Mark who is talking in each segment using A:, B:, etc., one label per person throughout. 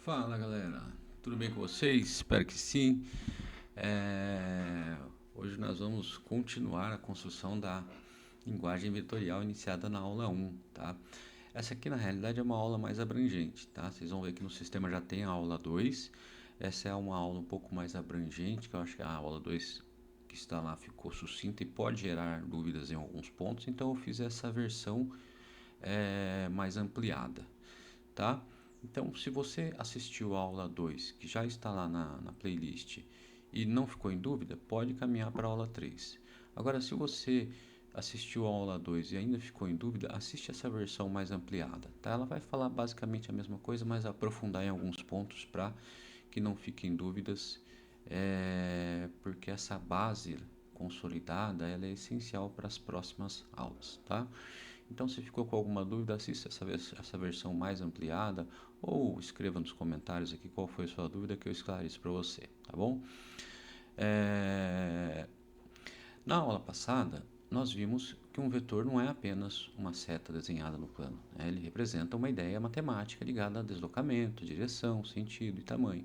A: Fala galera, tudo bem com vocês? Espero que sim. Hoje nós vamos continuar a construção da linguagem vetorial iniciada na aula 1, tá? Essa aqui na realidade é uma aula mais abrangente, tá? Vocês vão ver que no sistema já tem a aula 2. Essa é uma aula um pouco mais abrangente, que eu acho que a aula 2 que está lá ficou sucinta e pode gerar dúvidas em alguns pontos, então eu fiz essa versão mais ampliada, tá? Então, se você assistiu a aula 2, que já está lá na playlist, e não ficou em dúvida, pode caminhar para a aula 3. Agora, se você assistiu a aula 2 e ainda ficou em dúvida, assiste essa versão mais ampliada, tá? Ela vai falar basicamente a mesma coisa, mas aprofundar em alguns pontos para que não fiquem dúvidas, porque essa base consolidada ela é essencial para as próximas aulas, tá? Então, se ficou com alguma dúvida, assista essa versão mais ampliada ou escreva nos comentários aqui qual foi a sua dúvida que eu esclareço para você, tá bom? É... Na aula passada, nós vimos que um vetor não é apenas uma seta desenhada no plano, né? Ele representa uma ideia matemática ligada a deslocamento, direção, sentido e tamanho.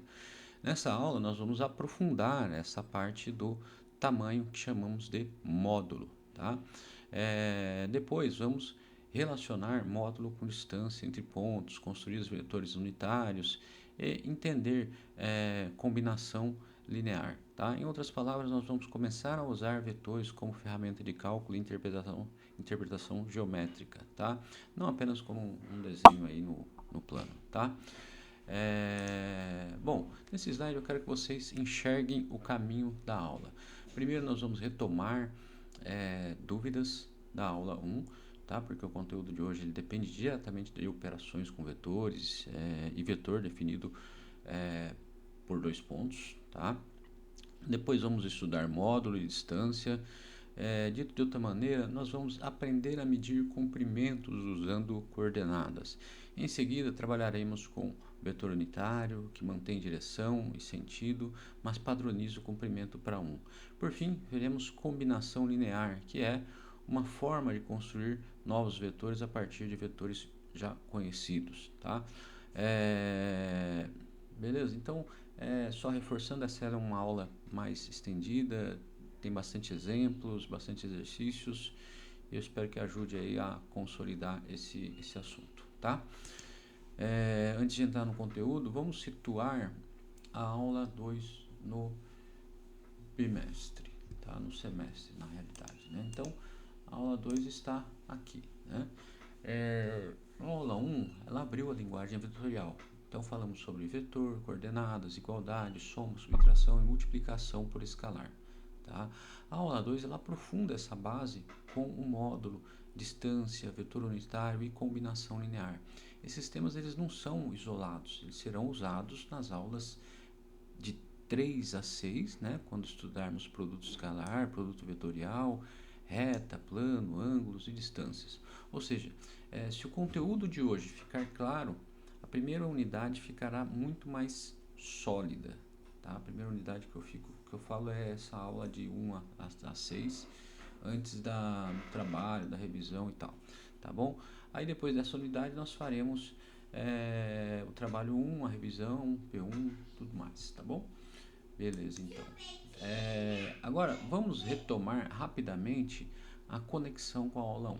A: Nessa aula, nós vamos aprofundar essa parte do tamanho que chamamos de módulo, tá? Depois, vamos relacionar módulo com distância entre pontos, construir os vetores unitários e entender combinação linear, tá? Em outras palavras, nós vamos começar a usar vetores como ferramenta de cálculo e interpretação geométrica, tá? Não apenas como um desenho aí no plano, tá? Bom, nesse slide eu quero que vocês enxerguem o caminho da aula. Primeiro nós vamos retomar dúvidas da aula 1, tá? Porque o conteúdo de hoje ele depende diretamente de operações com vetores e vetor definido por dois pontos, tá? Depois vamos estudar módulo e distância. Dito de outra maneira, nós vamos aprender a medir comprimentos usando coordenadas. Em seguida, trabalharemos com vetor unitário, que mantém direção e sentido, mas padroniza o comprimento para um. Por fim, veremos combinação linear, que é uma forma de construir novos vetores a partir de vetores já conhecidos, tá? Beleza? Então, só reforçando, essa era uma aula mais estendida, tem bastante exemplos, bastante exercícios, e eu espero que ajude aí a consolidar esse assunto, tá? Antes de entrar no conteúdo, vamos situar a aula 2 no bimestre, tá? No semestre, na realidade, né? Então, a aula 2 está aqui, né? A aula 1, ela abriu a linguagem vetorial. Então, falamos sobre vetor, coordenadas, igualdade, soma, subtração e multiplicação por escalar. Tá? A aula 2 ela aprofunda essa base com o módulo, distância, vetor unitário e combinação linear. Esses temas eles não são isolados, eles serão usados nas aulas de 3 a 6, né? Quando estudarmos produto escalar, produto vetorial, reta, plano, ângulos e distâncias. Ou seja, se o conteúdo de hoje ficar claro, a primeira unidade ficará muito mais sólida. Tá? A primeira unidade que eu falo é essa aula de 1 a 6, antes do trabalho, da revisão e tal. Tá bom? Aí depois dessa unidade nós faremos o trabalho 1, a revisão, P1, tudo mais, tá bom? Beleza, então. Agora, vamos retomar rapidamente a conexão com a aula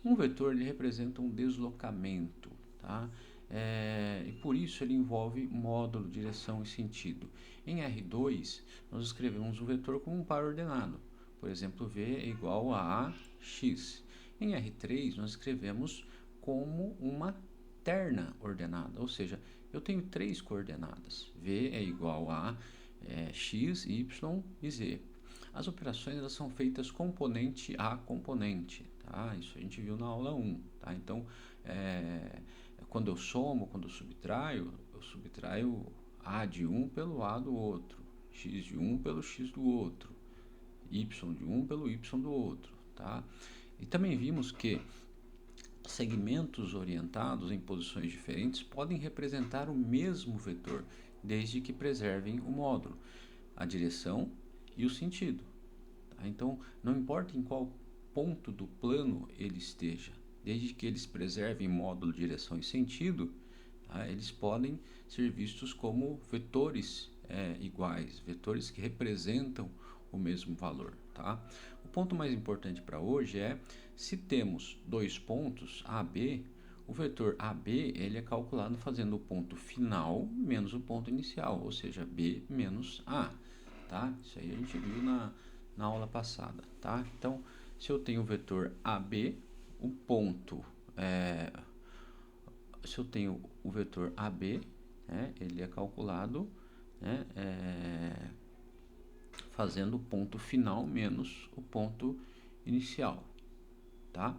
A: 1. Um vetor ele representa um deslocamento, tá? E por isso ele envolve módulo, direção e sentido. Em R2, nós escrevemos o vetor como um par ordenado. Por exemplo, V é igual a AX. Em R3, nós escrevemos como uma terna ordenada, ou seja, eu tenho três coordenadas. V é igual a x, y e z. As operações elas são feitas componente a componente, tá? Isso a gente viu na aula 1, tá? Então, quando eu somo, quando eu subtraio a de um pelo a do outro, x de um pelo x do outro, y de um pelo y do outro, tá? E também vimos que segmentos orientados em posições diferentes podem representar o mesmo vetor, desde que preservem o módulo, a direção e o sentido. Tá? Então, não importa em qual ponto do plano ele esteja, desde que eles preservem módulo, direção e sentido, tá? Eles podem ser vistos como vetores iguais, vetores que representam o mesmo valor, tá? O ponto mais importante para hoje é, se temos dois pontos A, B, o vetor AB ele é calculado fazendo o ponto final menos o ponto inicial, ou seja, B menos A, tá? Isso aí a gente viu na aula passada, tá? Então, se eu tenho o vetor AB, o ponto, se eu tenho o vetor AB, né, ele é calculado, né, fazendo o ponto final menos o ponto inicial, tá?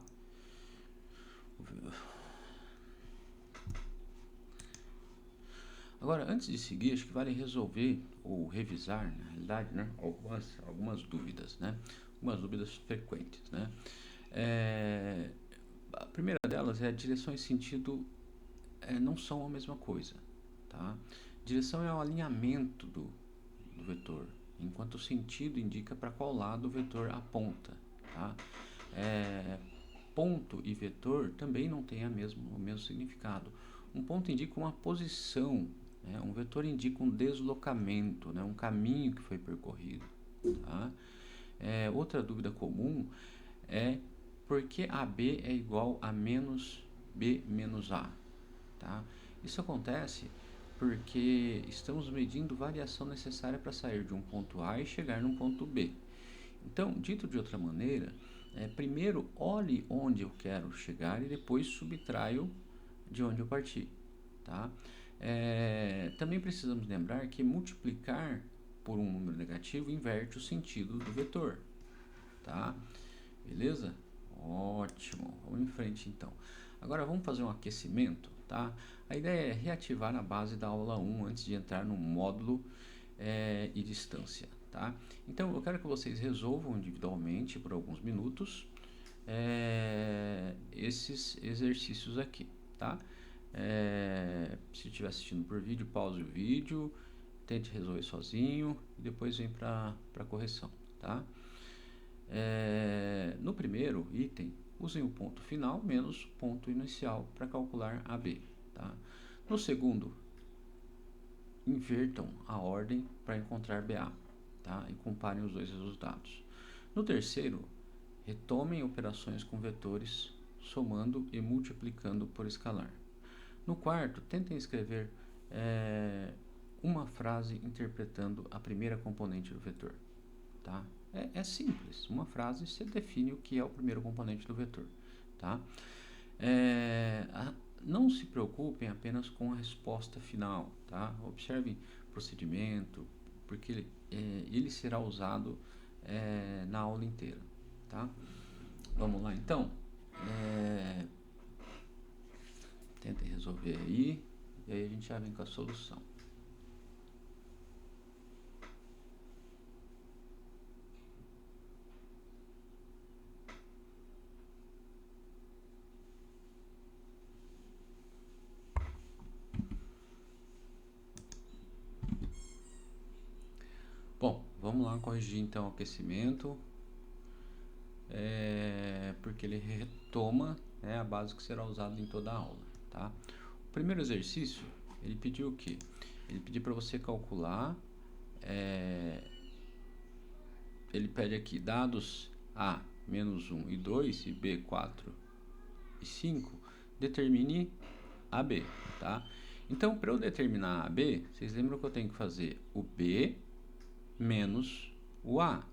A: Agora, antes de seguir, acho que vale resolver ou revisar, na realidade, né, algumas dúvidas, né? Algumas dúvidas frequentes, né? A primeira delas é a direção e sentido não são a mesma coisa, tá? Direção é o alinhamento do vetor, enquanto o sentido indica para qual lado o vetor aponta, tá? Ponto e vetor também não têm o mesmo significado. Um ponto indica uma posição, né? Um vetor indica um deslocamento, né? Um caminho que foi percorrido, tá? Outra dúvida comum é por que AB é igual a menos B menos A, tá? Isso acontece porque estamos medindo variação necessária para sair de um ponto A e chegar num ponto B. Então, dito de outra maneira, primeiro olhe onde eu quero chegar e depois subtraio de onde eu parti, tá? Também precisamos lembrar que multiplicar por um número negativo inverte o sentido do vetor, tá? Beleza? Ótimo, vamos em frente então. Agora vamos fazer um aquecimento, tá? A ideia é reativar a base da aula 1 antes de entrar no módulo e distância, tá? Então eu quero que vocês resolvam individualmente por alguns minutos esses exercícios aqui, tá? Se estiver assistindo por vídeo, pause o vídeo, tente resolver sozinho e depois vem para a correção, tá? No primeiro item, usem o ponto final menos o ponto inicial para calcular AB, tá? No segundo, invertam a ordem para encontrar BA, tá? E comparem os dois resultados. No terceiro, retomem operações com vetores, somando e multiplicando por escalar. No quarto, tentem escrever uma frase interpretando a primeira componente do vetor, tá? É simples, uma frase você define o que é o primeiro componente do vetor, tá? Não se preocupem apenas com a resposta final, tá? Observem o procedimento, porque ele será usado na aula inteira, tá? Vamos lá então. Tentem resolver aí, e aí a gente já vem com a solução. Bom, vamos lá corrigir então o aquecimento, porque ele retoma a base que será usada em toda a aula, tá? O primeiro exercício, ele pediu o quê? Ele pediu para você calcular, ele pede aqui dados A, menos 1 e 2, e B, 4 e 5, determine AB, tá? Então, para eu determinar AB, vocês lembram que eu tenho que fazer o B menos o A,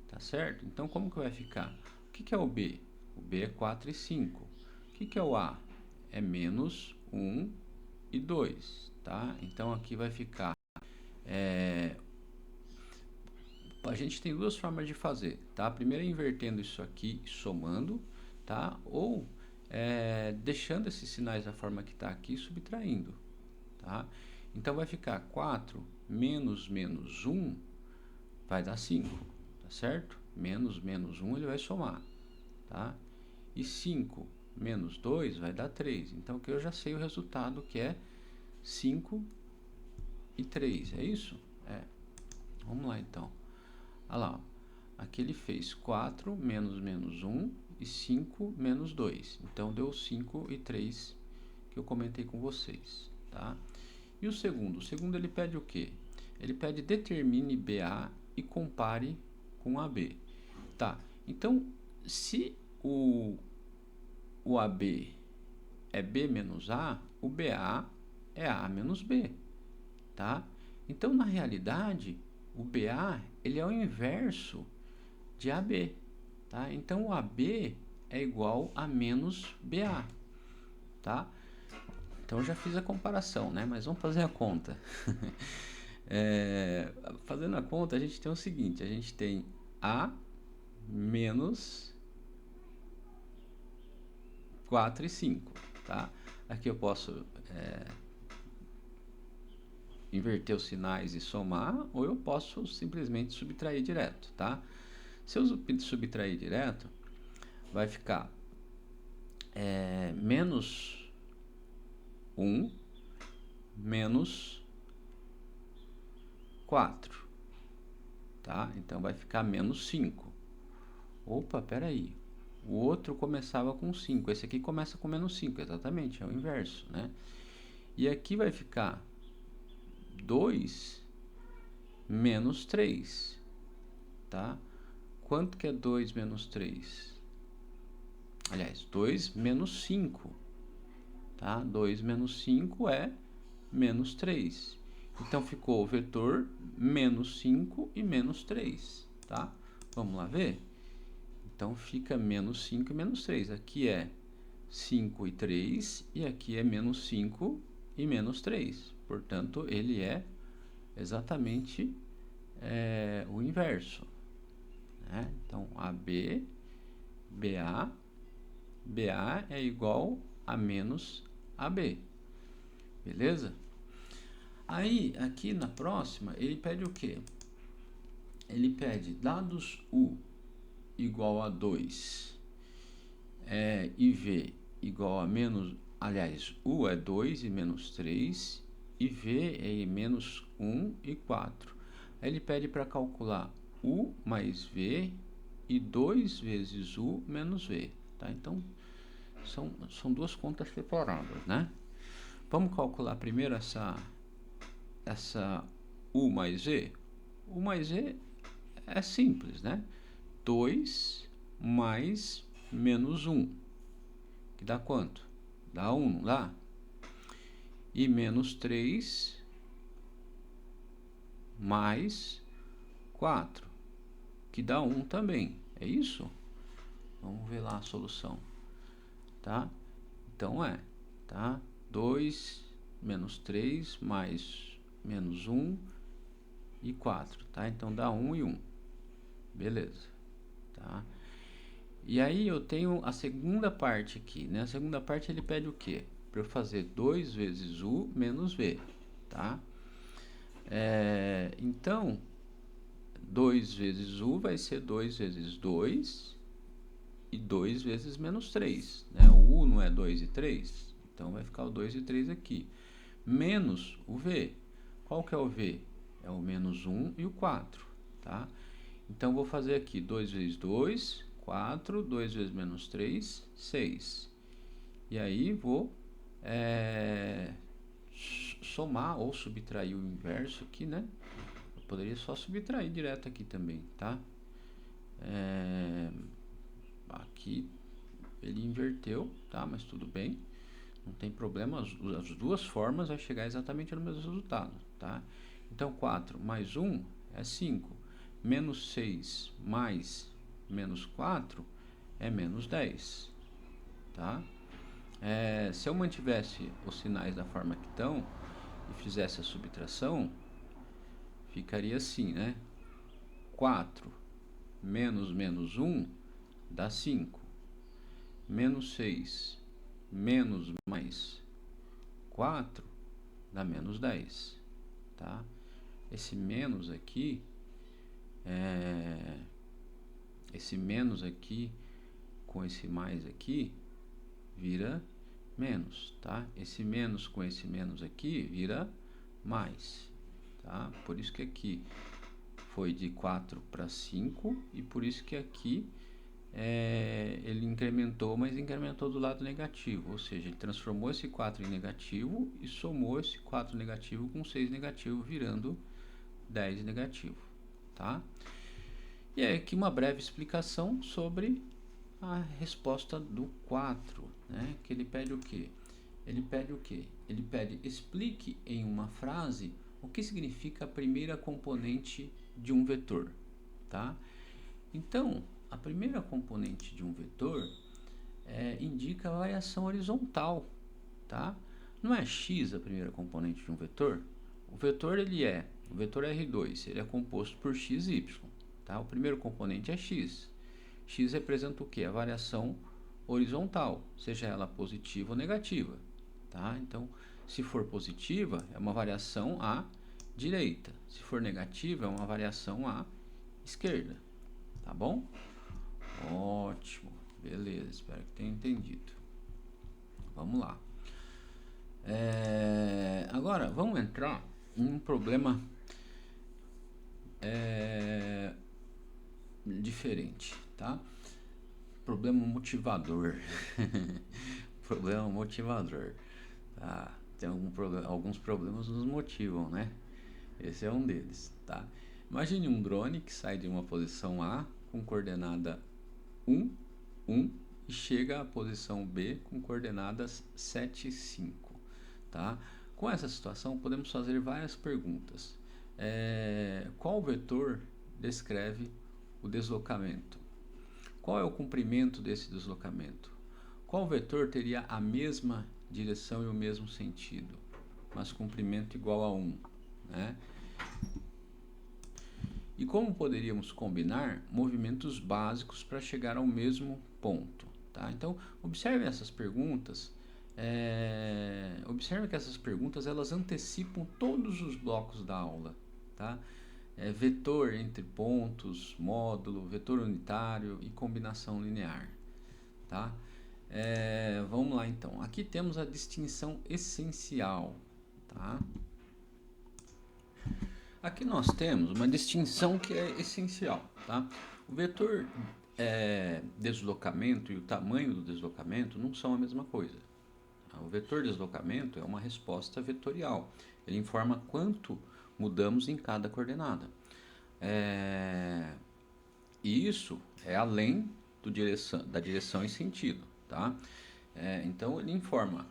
A: tá certo? Então, como que vai ficar? O que é o B? O B é 4 e 5. O que é o A? É menos 1 e 2, tá? Então, aqui vai ficar... a gente tem duas formas de fazer, tá? Primeiro é invertendo isso aqui, somando, tá? Ou deixando esses sinais da forma que está aqui, subtraindo, tá? Então, vai ficar 4 menos 1 vai dar 5, tá certo? Menos 1 ele vai somar, tá? E 5 menos 2 vai dar 3. Então, aqui eu já sei o resultado, que é 5 e 3, é isso? Vamos lá, então. Olha lá, aqui ele fez 4 menos 1 e 5 menos 2. Então, deu 5 e 3 que eu comentei com vocês, tá? E o segundo ele pede o quê? Ele pede determine BA e compare com AB, tá? Então, se o AB é B menos A, o BA é A menos B, tá? Então, na realidade, o BA ele é o inverso de AB, tá? Então, o AB é igual a menos BA, tá? Então, eu já fiz a comparação, né? Mas vamos fazer a conta. Fazendo a conta, a gente tem o seguinte, a gente tem A menos 4 e 5, tá? Aqui eu posso inverter os sinais e somar, ou eu posso simplesmente subtrair direto, tá? Se eu subtrair direto, vai ficar menos 1 menos 4, tá? Então vai ficar menos 5. Opa, peraí. O outro começava com 5, esse aqui começa com menos 5, exatamente, é o inverso, né? E aqui vai ficar 2 menos 3, tá? Quanto que é 2 menos 3? Aliás, 2 menos 5, tá? 2 menos 5 é menos 3. Então, ficou o vetor menos 5 e menos 3, tá? Vamos lá ver? Então, fica menos 5 e menos 3. Aqui é 5 e 3, e aqui é menos 5 e menos 3. Portanto, ele é exatamente o inverso, né? Então, AB, BA, BA é igual a menos AB, beleza? Aí, aqui na próxima, ele pede o quê? Ele pede dados U igual a 2 e V igual a menos... Aliás, U é 2 e menos 3, e V é menos 1 e 4. Aí ele pede para calcular U mais V e 2 vezes U menos V, tá? Então, são duas contas separadas, né? Vamos calcular primeiro essa U mais V. U mais V é simples, né? 2 mais menos 1, que dá quanto? Dá 1, não dá? E menos 3 mais 4, que dá 1 também. É isso? Vamos ver lá a solução, tá? Então tá? 2 menos 3 mais menos 1 e 4, tá? Então dá 1 e 1. Beleza, tá? E aí eu tenho a segunda parte aqui, né? A segunda parte ele pede o quê? Para eu fazer 2 vezes U menos V, tá? Então, 2 vezes U vai ser 2 vezes 2 e 2 vezes menos 3, né? O U não é 2 e 3, então vai ficar o 2 e 3 aqui. Menos o V. Qual que é o V? É o menos 1 e o 4, tá? Então, vou fazer aqui 2 vezes 2, 4, 2 vezes menos 3, 6. E aí, vou somar ou subtrair o inverso aqui, né? Eu poderia só subtrair direto aqui também, tá? Aqui ele inverteu, tá? Mas tudo bem, não tem problema. As duas formas vai chegar exatamente no mesmo resultado, tá? Então, 4 mais 1 é 5. Menos 6 mais menos 4 é menos 10, tá? Se eu mantivesse os sinais da forma que estão e fizesse a subtração, ficaria assim, né? 4 menos menos 1 dá 5. Menos 6 menos mais 4 dá menos 10, tá? Esse menos aqui com esse mais aqui vira menos, tá? Esse menos com esse menos aqui vira mais, tá? Por isso que aqui foi de 4 para 5 e por isso que aqui ele incrementou, mas incrementou do lado negativo, ou seja, ele transformou esse 4 em negativo e somou esse 4 negativo com 6 negativo, virando 10 negativo, tá? E aí aqui uma breve explicação sobre a resposta do 4, né? Que ele pede o quê? Ele pede o quê? Ele pede explique em uma frase o que significa a primeira componente de um vetor, tá? Então, a primeira componente de um vetor indica a variação horizontal, tá? Não é x a primeira componente de um vetor? O vetor o vetor R2, ele é composto por x e y, tá? O primeiro componente é x. X representa o que? A variação horizontal, seja ela positiva ou negativa, tá? Então, se for positiva, é uma variação à direita. Se for negativa, é uma variação à esquerda, tá bom? Ótimo, beleza, espero que tenha entendido. Vamos lá. Agora, vamos entrar em um problema diferente, tá? Problema motivador. Problema motivador. Tá? Tem alguns problemas nos motivam, né? Esse é um deles, tá? Imagine um drone que sai de uma posição A com coordenada 1, 1 e chega à posição B com coordenadas 7 e 5, tá? Com essa situação, podemos fazer várias perguntas. Qual vetor descreve o deslocamento? Qual é o comprimento desse deslocamento? Qual vetor teria a mesma direção e o mesmo sentido, mas comprimento igual a 1, né? E como poderíamos combinar movimentos básicos para chegar ao mesmo ponto, tá? Então, observe essas perguntas. Observe que essas perguntas elas antecipam todos os blocos da aula, tá? Vetor entre pontos, módulo, vetor unitário e combinação linear, tá? Vamos lá então. Aqui temos a distinção essencial, tá? Aqui nós temos uma distinção que é essencial, tá? O vetor deslocamento e o tamanho do deslocamento não são a mesma coisa. O vetor deslocamento é uma resposta vetorial. Ele informa quanto mudamos em cada coordenada. E isso é além da direção e sentido, tá? Então ele informa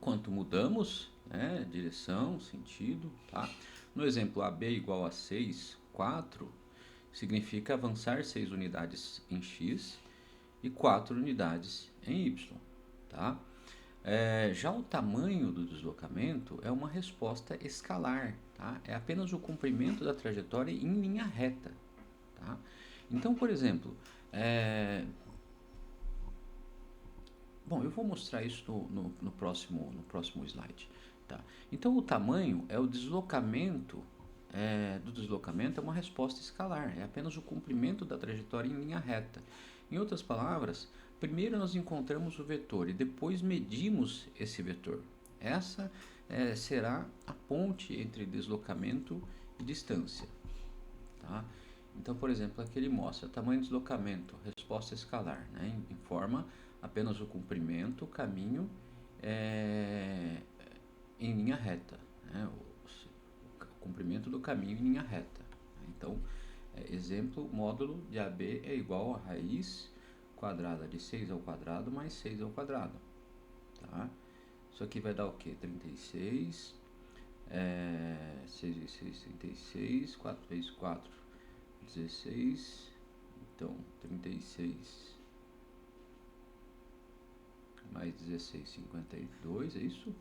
A: quanto mudamos, né, direção, sentido, tá? No exemplo AB igual a 6, 4, significa avançar 6 unidades em X e 4 unidades em Y, tá? Já o tamanho do deslocamento é uma resposta escalar, tá? É apenas o comprimento da trajetória em linha reta, tá? Então, por exemplo, bom, eu vou mostrar isso no próximo slide, tá? Então, o tamanho é o deslocamento do deslocamento é uma resposta escalar, é apenas o comprimento da trajetória em linha reta. Em outras palavras, primeiro nós encontramos o vetor e depois medimos esse vetor. Essa será a ponte entre deslocamento e distância, tá? Então, por exemplo, aqui ele mostra tamanho de deslocamento, resposta escalar, né? Informa apenas o comprimento, o caminho em linha reta, né? O comprimento do caminho em linha reta. Então, exemplo, módulo de AB é igual a raiz quadrada de 6 ao quadrado mais 6 ao quadrado, tá? Isso aqui vai dar o que? 36, 6 vezes 6, 36, 4 vezes 4, 16, então 36 mais 16, 52, é isso?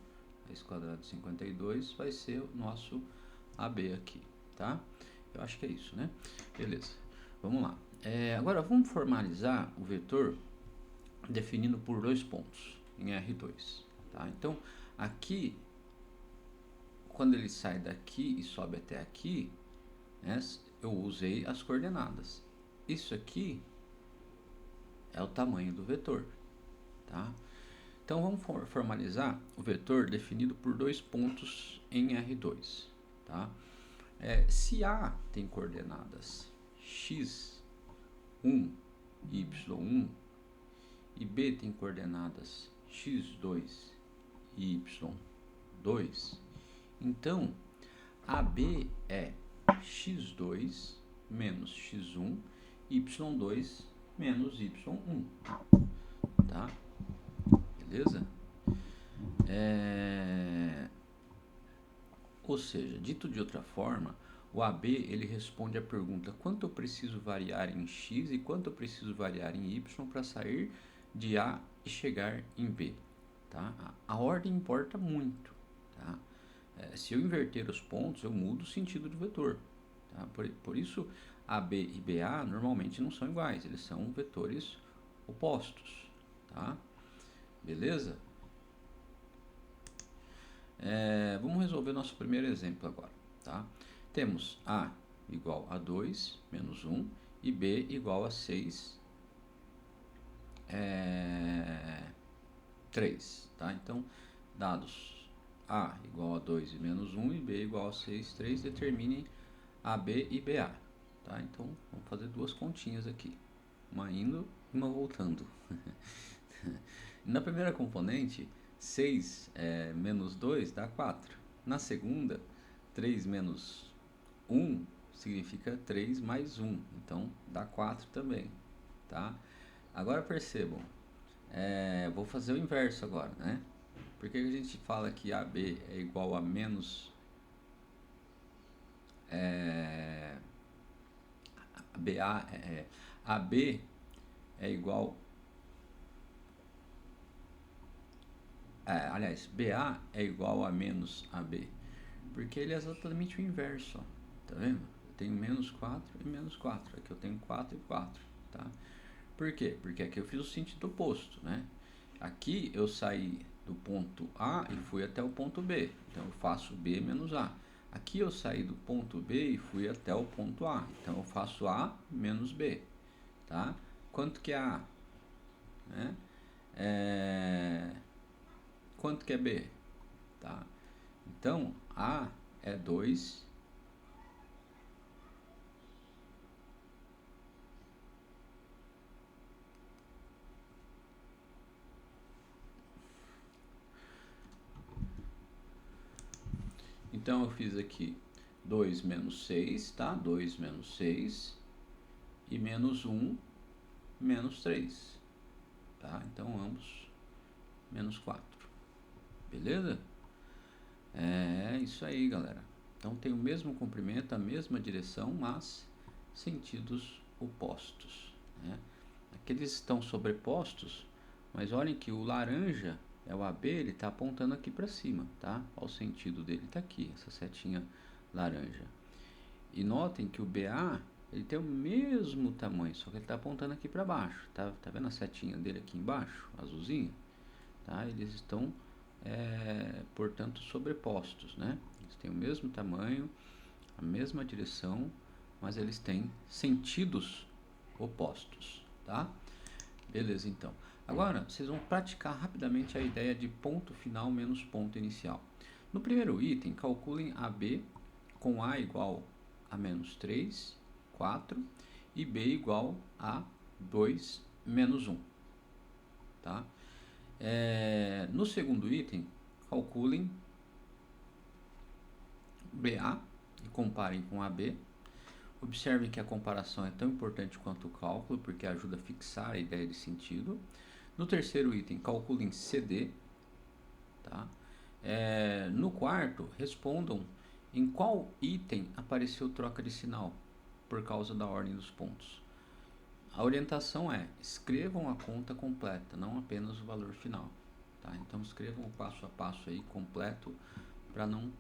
A: Raiz quadrada de 52 vai ser o nosso AB aqui, tá? Eu acho que é isso, né? Beleza, vamos lá. Agora vamos formalizar o vetor definindo por dois pontos em R2, tá? Então, aqui, quando ele sai daqui e sobe até aqui, né, eu usei as coordenadas. Isso aqui é o tamanho do vetor, tá? Então, vamos formalizar o vetor definido por dois pontos em R2, tá? Se A tem coordenadas x, 1, y1, e B tem coordenadas x2 e y2, então AB é x2 menos x1, y2 menos y1, tá? Beleza? Ou seja, dito de outra forma, o AB ele responde à pergunta quanto eu preciso variar em x e quanto eu preciso variar em y para sair de A e chegar em B. Tá? A ordem importa muito. Tá? Se eu inverter os pontos, eu mudo o sentido do vetor. Tá? Por isso, AB e BA normalmente não são iguais, eles são vetores opostos. Tá? Beleza? Vamos resolver nosso primeiro exemplo agora. Tá? Temos A igual a 2 menos 1 e B igual a 6, 3. Tá? Então, dados A igual a 2 e menos 1 e B igual a 6, 3, determine AB e BA. Tá? Então, vamos fazer duas continhas aqui. Uma indo e uma voltando. Na primeira componente, 6 menos 2 dá 4. Na segunda, 3 menos 1 significa 3 mais 1. Então, dá 4 também. Tá? Agora percebam. Vou fazer o inverso agora, né? Por que a gente fala que AB é igual a menos... AB é igual... aliás, BA é igual a menos AB. Porque ele é exatamente o inverso, ó. Tá vendo? Eu tenho menos 4 e menos 4. Aqui eu tenho 4 e 4, tá? Por quê? Porque aqui eu fiz o sentido oposto, né? Aqui eu saí do ponto A e fui até o ponto B. Então eu faço B menos A. Aqui eu saí do ponto B e fui até o ponto A. Então eu faço A menos B, tá? Quanto que é A? Né? Quanto que é B? Tá? Então, A é 2. Então, eu fiz aqui 2 menos 6, tá? 2 menos 6 e menos 1 menos 3, tá? Então, ambos menos 4. Beleza? É isso aí, galera. Então tem o mesmo comprimento, a mesma direção, mas sentidos opostos, né? Aqui eles estão sobrepostos, mas olhem que o laranja é o AB, ele está apontando aqui para cima, tá? Olha o sentido dele, está aqui, essa setinha laranja. E notem que o BA, ele tem o mesmo tamanho, só que ele está apontando aqui para baixo, tá? Tá vendo a setinha dele aqui embaixo, azulzinha? Tá? Eles estão, portanto, sobrepostos, né? Eles têm o mesmo tamanho, a mesma direção, mas eles têm sentidos opostos, tá? Beleza, então. Agora, vocês vão praticar rapidamente a ideia de ponto final menos ponto inicial. No primeiro item, calculem AB com A igual a menos 3, 4 e B igual a 2 menos 1, tá? No segundo item, calculem BA e comparem com AB. Observem que a comparação é tão importante quanto o cálculo, porque ajuda a fixar a ideia de sentido. No terceiro item, calculem CD. Tá? No quarto, respondam em qual item apareceu troca de sinal, por causa da ordem dos pontos. A orientação é, escrevam a conta completa, não apenas o valor final. Tá? Então escrevam o passo a passo aí completo, para não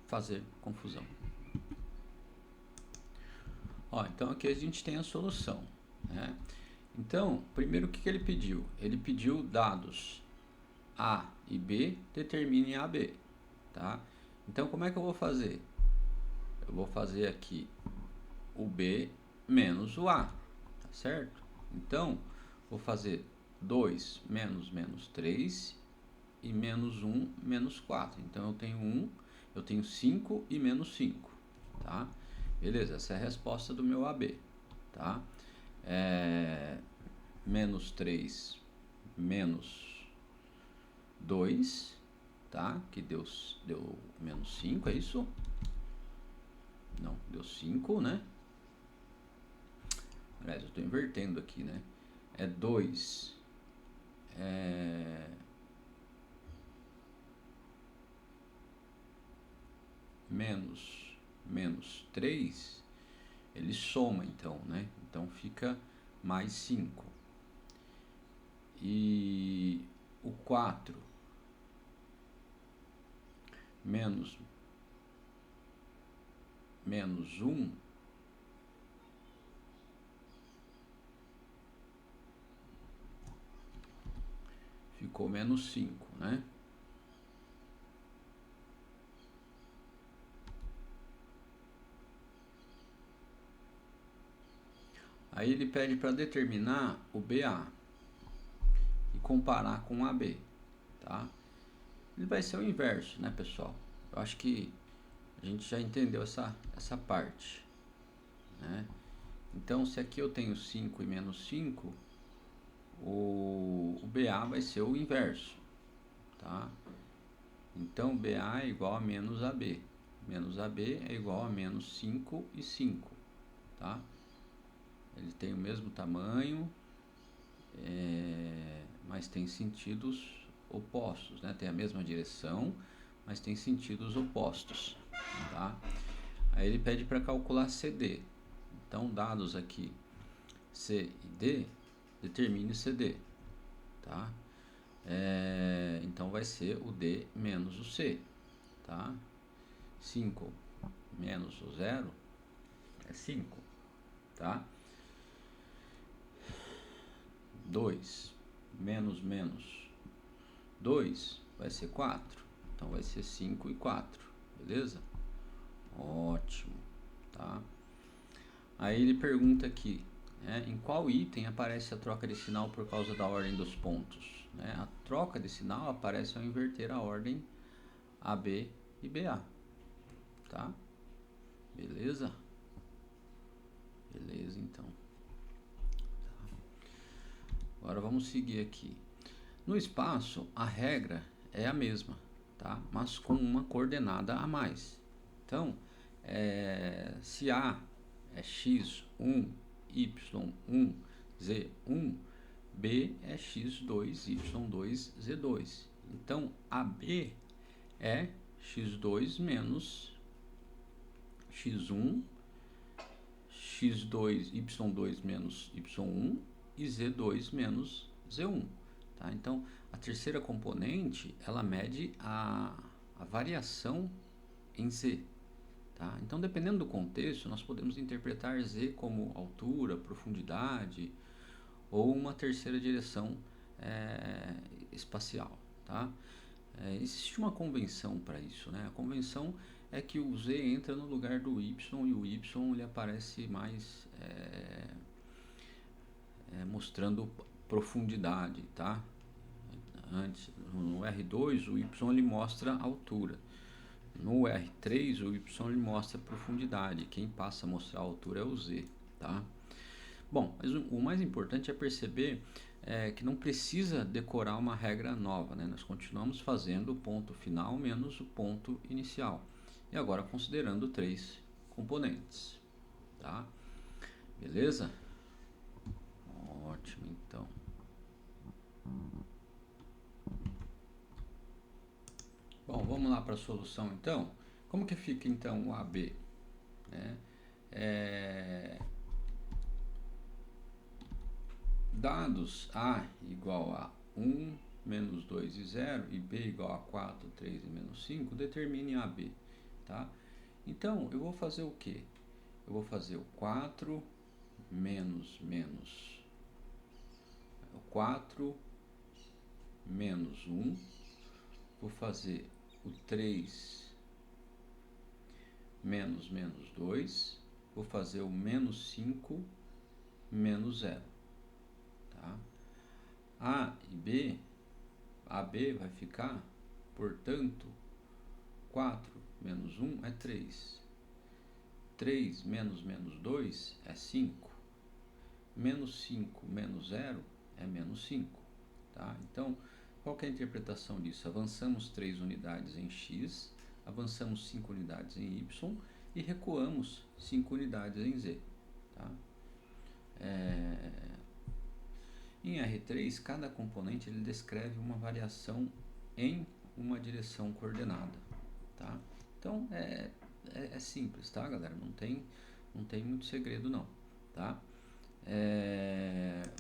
A: fazer confusão. Então aqui a gente tem a solução, né? Então, primeiro o que ele pediu? Ele pediu dados A e B, determine AB, tá? Então como é que eu vou fazer? Eu vou fazer aqui o B menos o A, tá certo? Então, vou fazer 2 menos menos 3 e menos 1 menos 4. Então, eu tenho 1, eu tenho 5 e menos 5, tá? Beleza, essa é a resposta do meu AB, tá? menos 3 menos 2, tá? Que deu menos 5, é isso? Não, deu 5, né? Aliás, eu estou invertendo aqui, né? É 2 menos 3, ele soma então, né? Então fica mais 5. E o 4 menos 1 ficou menos 5, né? Aí ele pede para determinar o BA e comparar com o AB, tá? Ele vai ser o inverso, né, pessoal? Eu acho que a gente já entendeu essa parte, né? Então, se aqui eu tenho 5 e menos 5, o BA vai ser o inverso, tá? Então, BA é igual a menos AB. Menos AB é igual a menos 5 e 5, tá? Ele tem o mesmo tamanho, mas tem sentidos opostos, né? Tem a mesma direção, mas tem sentidos opostos, tá? Aí ele pede para calcular CD. Então, dados aqui C e D, determine CD, tá? Então vai ser o D menos o C, tá? 5 menos o 0 é 5, tá? 2 menos 2 vai ser 4, então vai ser 5 e 4, beleza? Ótimo, tá? Aí ele pergunta aqui, né, em qual item aparece a troca de sinal por causa da ordem dos pontos, né? A troca de sinal aparece ao inverter a ordem AB e BA, tá? Beleza? Beleza, então. Agora vamos seguir aqui. No espaço, a regra é a mesma, tá? Mas com uma coordenada a mais. Então, se A é x1, y1, z1, B é x2, y2, z2. Então, AB é x2 menos x1, x2, y2 menos y1 e z2 menos z1. Tá? Então, a terceira componente, ela mede a variação em z. Tá? Então, dependendo do contexto, nós podemos interpretar z como altura, profundidade ou uma terceira direção espacial. Tá? Existe uma convenção para isso, né? A convenção é que o z entra no lugar do y e o y ele aparece mais mostrando profundidade, tá? Antes, no R2 o y ele mostra altura, no R3 o y ele mostra profundidade, quem passa a mostrar a altura é o z, tá? Bom, mas o mais importante é perceber que não precisa decorar uma regra nova, né? Nós continuamos fazendo o ponto final menos o ponto inicial. E agora considerando 3 componentes, tá? Beleza? Ótimo, então. Bom, vamos lá para a solução, então. Como que fica, então, o AB? Dados A igual a 1, menos 2 e 0, e B igual a 4, 3 e menos 5, determine AB, tá? Então, eu vou fazer o quê? Eu vou fazer o 4 menos 4 menos 1, vou fazer o 3 menos 2, vou fazer o menos 5 menos 0. Tá? A e B, AB vai ficar, portanto, 4 menos 1 é 3. 3 menos 2 é 5. menos 5 menos 0 é menos 5. Tá? Então, qual que é a interpretação disso? Avançamos 3 unidades em x, avançamos 5 unidades em y e recuamos 5 unidades em z. Tá? Em R3, cada componente ele descreve uma variação em uma direção coordenada. Tá? Então, é simples, tá, galera? Não tem muito segredo, não. Tá?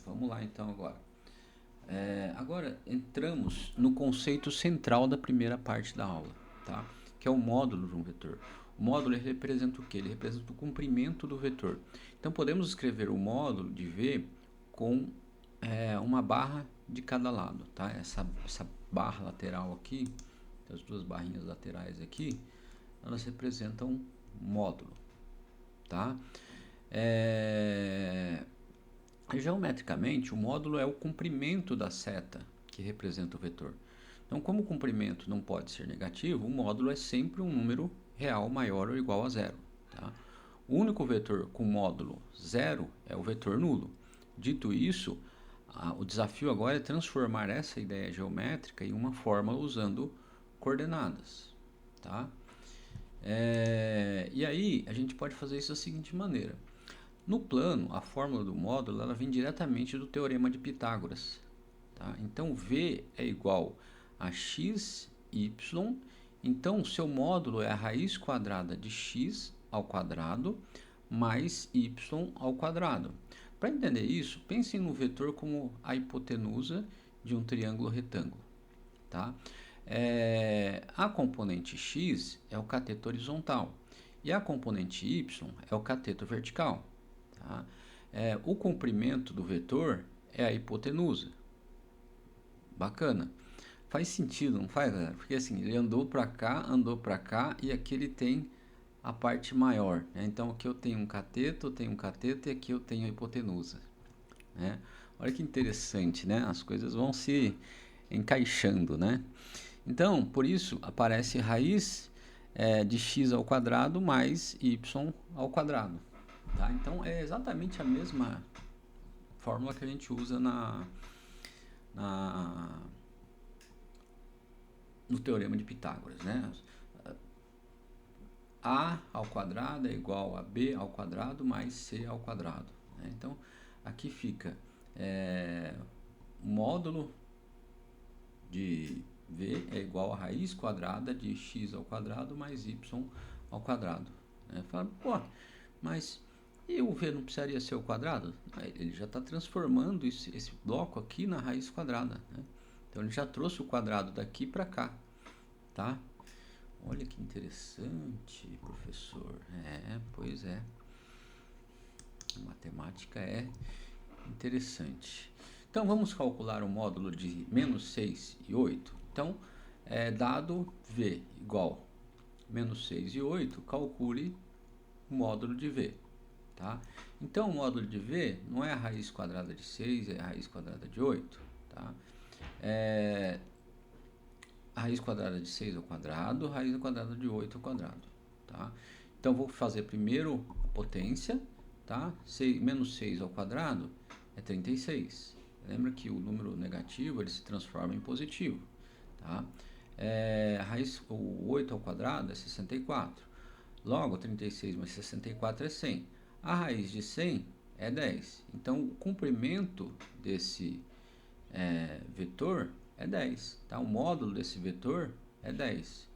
A: Vamos lá, então, agora. Agora, entramos no conceito central da primeira parte da aula, tá? Que é o módulo de um vetor. O módulo ele representa o quê? Ele representa o comprimento do vetor. Então, podemos escrever o módulo de V com uma barra de cada lado, tá? Essa barra lateral aqui, as duas barrinhas laterais aqui, elas representam módulo, tá? Geometricamente, o módulo é o comprimento da seta que representa o vetor. Então, como o comprimento não pode ser negativo, o módulo é sempre um número real maior ou igual a zero. Tá? O único vetor com módulo zero é o vetor nulo. Dito isso, o desafio agora é transformar essa ideia geométrica em uma fórmula usando coordenadas. Tá? E aí, a gente pode fazer isso da seguinte maneira. No plano, a fórmula do módulo ela vem diretamente do teorema de Pitágoras. Tá? Então, V é igual a x, y. Então, o seu módulo é a raiz quadrada de x ao quadrado mais y ao quadrado. Para entender isso, pensem no vetor como a hipotenusa de um triângulo retângulo. Tá? A componente x é o cateto horizontal e a componente y é o cateto vertical. Tá? O comprimento do vetor é a hipotenusa. Bacana. Faz sentido, não faz, galera? Porque assim, ele andou para cá e aqui ele tem a parte maior. Né? Então aqui eu tenho um cateto e aqui eu tenho a hipotenusa. Né? Olha que interessante, né? As coisas vão se encaixando, né? Então, por isso aparece raiz de x ao quadrado mais y ao quadrado. Tá? Então, é exatamente a mesma fórmula que a gente usa no teorema de Pitágoras. Né? A ao quadrado é igual a B ao quadrado mais C ao quadrado. Né? Então, aqui fica o módulo de V é igual a raiz quadrada de x ao quadrado mais y ao quadrado. Né? Fala, pô, mas e o V não precisaria ser o quadrado? Ele já está transformando esse bloco aqui na raiz quadrada. Né? Então, ele já trouxe o quadrado daqui para cá. Tá? Olha que interessante, professor. Pois é. A matemática é interessante. Então, vamos calcular o módulo de menos 6 e 8. Então, dado V igual menos 6 e 8, calcule o módulo de V. Tá? Então, o módulo de V não é a raiz quadrada de 6, é a raiz quadrada de 8. Tá? A raiz quadrada de 6 ao quadrado, a raiz quadrada de 8 ao quadrado. Tá? Então, vou fazer primeiro a potência. Tá? Menos 6 ao quadrado é 36. Lembra que o número negativo ele se transforma em positivo. Tá? O 8 ao quadrado é 64. Logo, 36 mais 64 é 100. A raiz de 100 é 10. Então, o comprimento desse vetor é 10. Tá? O módulo desse vetor é 10.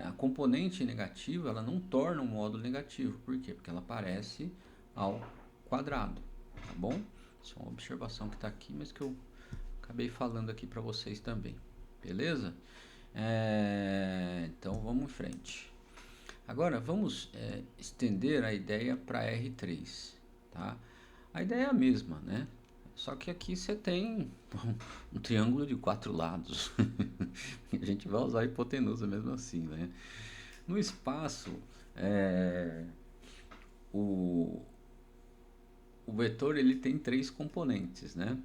A: A componente negativa ela não torna um módulo negativo. Por quê? Porque ela aparece ao quadrado. Tá bom? Isso é uma observação que está aqui, mas que eu acabei falando aqui para vocês também. Beleza? Então, vamos em frente. Agora, vamos estender a ideia para R3. Tá? A ideia é a mesma, né? Só que aqui você tem um triângulo de 4 lados. A gente vai usar a hipotenusa mesmo assim, né? No espaço, o vetor ele tem 3 componentes, né?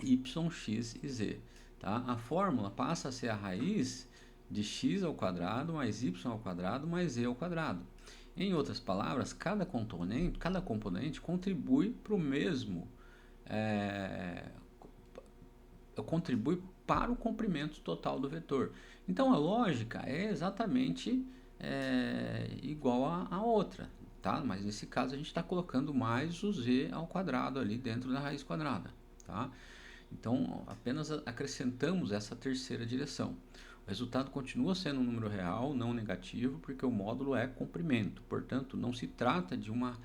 A: Y, x e z. Tá? A fórmula passa a ser a raiz de x ao quadrado mais y ao quadrado mais z ao quadrado. Em outras palavras, cada componente contribui para o mesmo, contribui para o comprimento total do vetor. Então a lógica é exatamente igual a outra, tá? Mas nesse caso a gente está colocando mais o z ao quadrado ali dentro da raiz quadrada, tá? Então apenas acrescentamos essa terceira direção. O resultado continua sendo um número real, não negativo, porque o módulo é comprimento. Portanto, não se trata de uma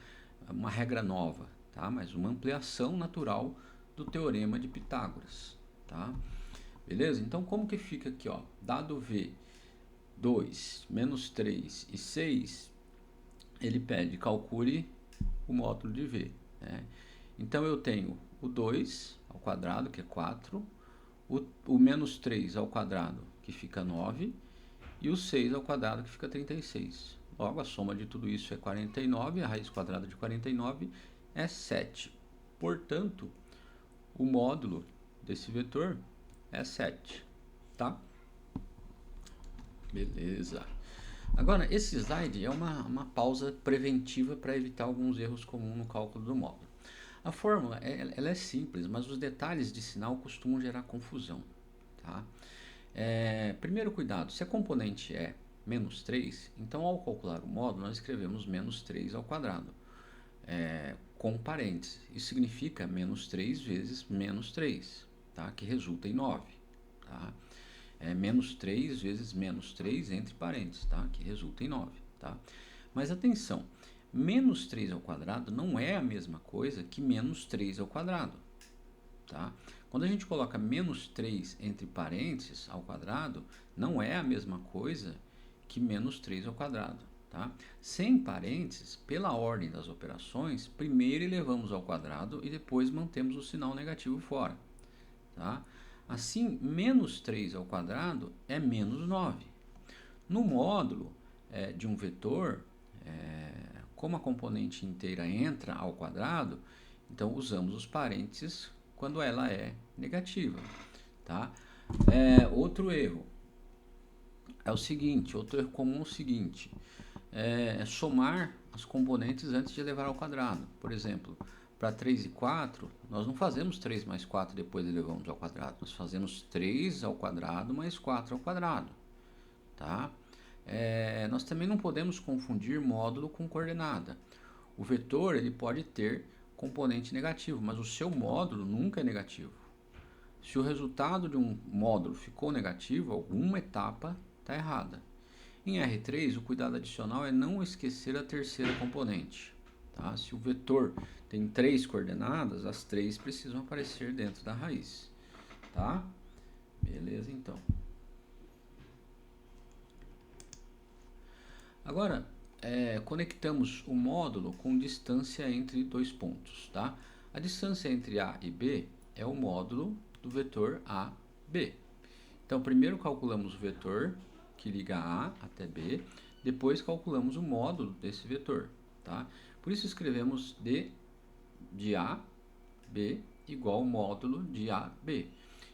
A: regra nova, tá? Mas uma ampliação natural do teorema de Pitágoras, tá? Beleza? Então, como que fica aqui, ó? Dado V, 2, menos 3 e 6, ele pede, calcule o módulo de V, né? Então, eu tenho o 2 ao quadrado, que é 4, o menos 3 ao quadrado, que fica 9, e o 6 ao quadrado, que fica 36. Logo, a soma de tudo isso é 49, a raiz quadrada de 49 é 7. Portanto, o módulo desse vetor é 7, tá? Beleza. Agora, esse slide é uma pausa preventiva para evitar alguns erros comuns no cálculo do módulo. A fórmula ela é simples, mas os detalhes de sinal costumam gerar confusão, tá? Primeiro cuidado, se a componente é menos 3, então ao calcular o módulo nós escrevemos menos 3 ao quadrado, com parênteses. Isso significa menos 3 vezes menos 3, tá? Que resulta em 9. Tá? Menos 3 vezes menos 3 entre parênteses, tá? Que resulta em 9. Tá? Mas atenção, menos 3 ao quadrado não é a mesma coisa que menos 3 ao quadrado. Tá? Quando a gente coloca menos 3 entre parênteses ao quadrado, não é a mesma coisa que menos 3 ao quadrado. Tá? Sem parênteses, pela ordem das operações, primeiro elevamos ao quadrado e depois mantemos o sinal negativo fora. Tá? Assim, menos 3 ao quadrado é menos 9. No módulo de um vetor, como a componente inteira entra ao quadrado, então usamos os parênteses quando ela é negativa. Tá? Outro erro é o seguinte, outro erro comum é o seguinte, somar as componentes antes de elevar ao quadrado. Por exemplo, para 3 e 4, nós não fazemos 3 mais 4 e depois elevamos ao quadrado. Nós fazemos 3 ao quadrado mais 4 ao quadrado. Tá? Nós também não podemos confundir módulo com coordenada. O vetor ele pode ter componente negativo, mas o seu módulo nunca é negativo. Se o resultado de um módulo ficou negativo, alguma etapa está errada. Em R3, o cuidado adicional é não esquecer a terceira componente. Tá? Se o vetor tem 3 coordenadas, as 3 precisam aparecer dentro da raiz. Tá? Beleza, então. Agora, conectamos o módulo com distância entre dois pontos. Tá? A distância entre A e B é o módulo do vetor AB. Então, primeiro calculamos o vetor que liga A até B, depois calculamos o módulo desse vetor. Tá? Por isso escrevemos D de A, B, igual ao módulo de AB.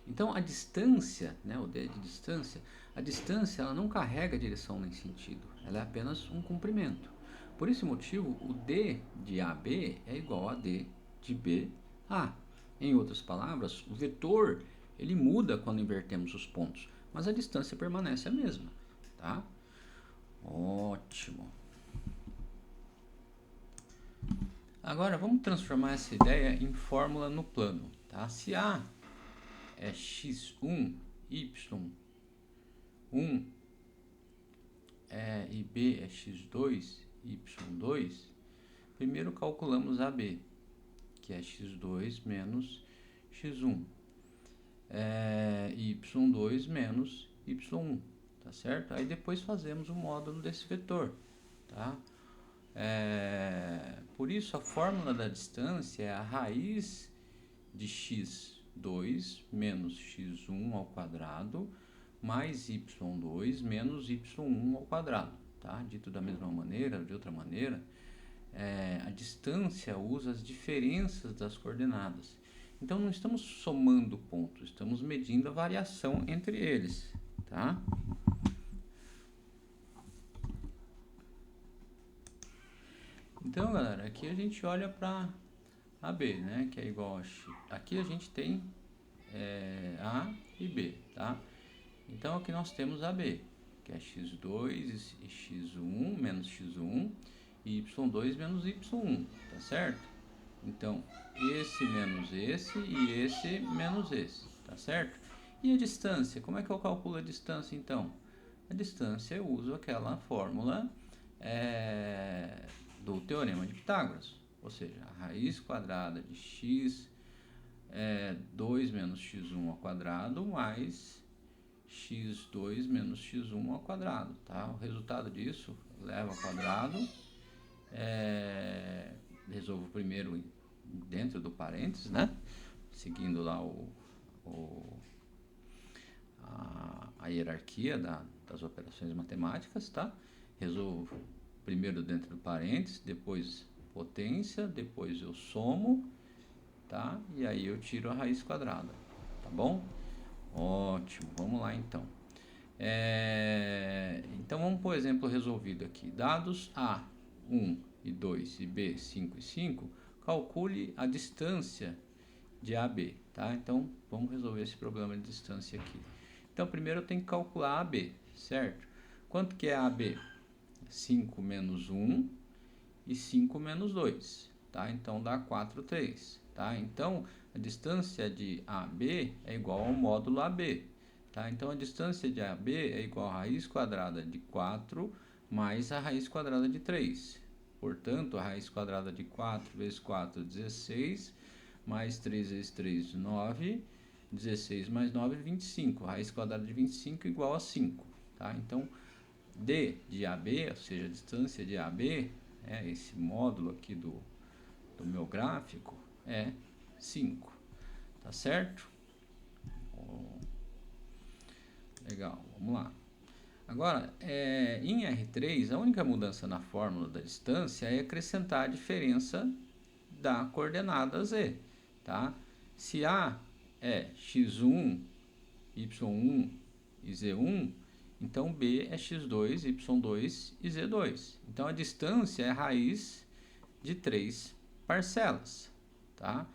A: Então, a distância, né, o D de distância, a distância ela não carrega direção nem sentido, ela é apenas um comprimento. Por esse motivo, o D de AB é igual a D de BA. Em outras palavras, o vetor ele muda quando invertemos os pontos, mas a distância permanece a mesma. Tá? Ótimo. Agora vamos transformar essa ideia em fórmula no plano. Tá? Se A é x1, y1 e B é x2, y2, primeiro calculamos AB, que é x2 menos x1, y2 menos y1, tá certo? Aí depois fazemos o módulo desse vetor, tá? Por isso a fórmula da distância é a raiz de x2 menos x1 ao quadrado mais y2 menos y1 ao quadrado, tá? Dito da mesma maneira ou de outra maneira, a distância usa as diferenças das coordenadas. Então não estamos somando pontos, estamos medindo a variação entre eles, tá? Então, galera, aqui a gente olha para AB, né? Que é igual a x. Aqui a gente tem A e B, tá? Então aqui nós temos AB, que é x2 e x1 menos x1 e y2 menos y1, tá certo? Então esse menos esse e esse menos esse, tá certo? E a distância, como é que eu calculo a distância então? A distância eu uso aquela fórmula do Teorema de Pitágoras, ou seja, a raiz quadrada de x 2 menos x1 ao quadrado mais x2 menos x1 ao quadrado, tá? O resultado disso leva ao quadrado, resolvo primeiro dentro do parênteses, né? Seguindo lá a hierarquia das operações matemáticas, tá? Resolvo primeiro dentro do parênteses, depois potência, depois eu somo, tá? E aí eu tiro a raiz quadrada, tá bom? Ótimo, vamos lá então. Então vamos por exemplo resolvido aqui. Dados A, 1 e 2 e B, 5 e 5, calcule a distância de AB, tá? Então vamos resolver esse problema de distância aqui. Então primeiro eu tenho que calcular AB, certo? Quanto que é AB? 5 menos 1 e 5 menos 2, tá? Então dá 4, 3, tá? Então a distância de AB é igual ao módulo AB, tá? Então a distância de AB é igual a raiz quadrada de 4 mais a raiz quadrada de 3. Portanto, a raiz quadrada de 4 vezes 4, 16, mais 3 vezes 3, 9, 16 mais 9, 25. A raiz quadrada de 25 igual a 5, tá? Então, D de AB, ou seja, a distância de AB, esse módulo aqui do meu gráfico, é 5, tá certo? Legal, vamos lá. Agora, em R3, a única mudança na fórmula da distância é acrescentar a diferença da coordenada Z, tá? Se A é x1, y1 e z1, então B é x2, y2 e z2. Então a distância é a raiz de 3 parcelas, tá?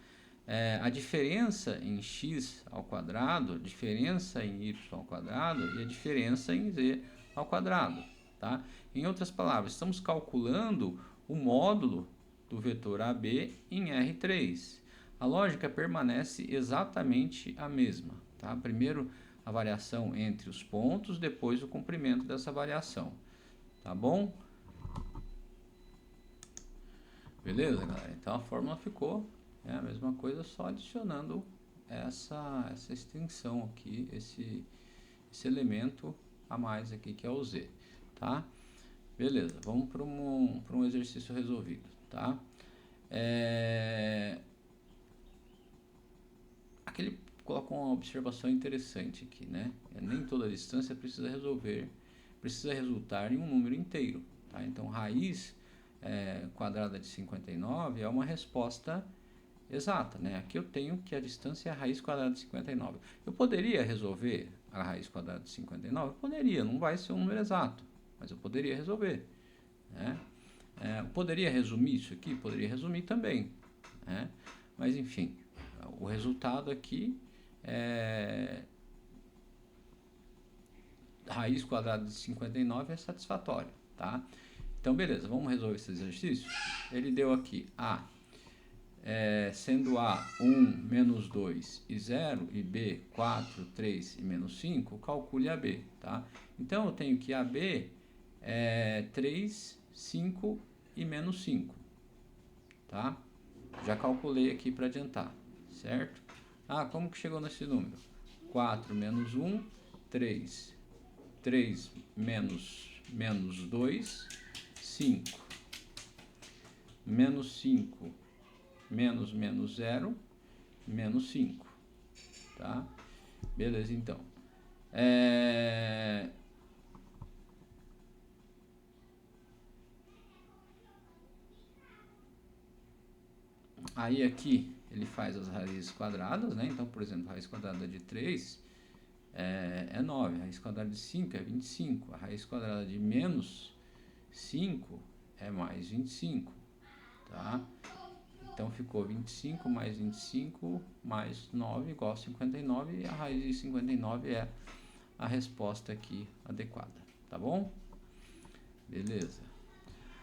A: A diferença em x ao quadrado, a diferença em y ao quadrado e a diferença em z ao quadrado, tá? Em outras palavras, estamos calculando o módulo do vetor AB em R3. A lógica permanece exatamente a mesma, tá? Primeiro a variação entre os pontos, depois o comprimento dessa variação, tá bom? Beleza, galera? Então a fórmula ficou a mesma coisa, só adicionando essa extensão aqui, esse elemento a mais aqui que é o Z, tá? Beleza, vamos para um exercício resolvido, tá? Aqui ele coloca uma observação interessante aqui, né? Nem toda distância precisa resultar em um número inteiro, tá? Então raiz quadrada de 59 é uma resposta exata, né? Aqui eu tenho que a distância é a raiz quadrada de 59. Eu poderia resolver a raiz quadrada de 59? Eu poderia, não vai ser um número exato, mas eu poderia resolver, né? Eu poderia resumir isso aqui? Poderia resumir também, né? Mas enfim, o resultado aqui é raiz quadrada de 59 é satisfatório, tá? Então beleza, vamos resolver esse exercício. Ele deu aqui A sendo A 1, menos 2 e 0, e B 4, 3 e menos 5, calcule AB, tá? Então eu tenho que AB é 3, 5 e menos 5, tá? Já calculei aqui para adiantar, certo? Como que chegou nesse número? 4 menos 1, 3. 3 menos 2, 5. Menos 5 menos 0, menos 5, tá? Beleza, então. Aí aqui ele faz as raízes quadradas, né? Então, por exemplo, a raiz quadrada de 3 é 9, a raiz quadrada de 5 é 25, a raiz quadrada de menos 5 é mais 25, tá? Então ficou 25 mais 25 mais 9 igual a 59, e a raiz de 59 é a resposta aqui adequada, tá bom? Beleza.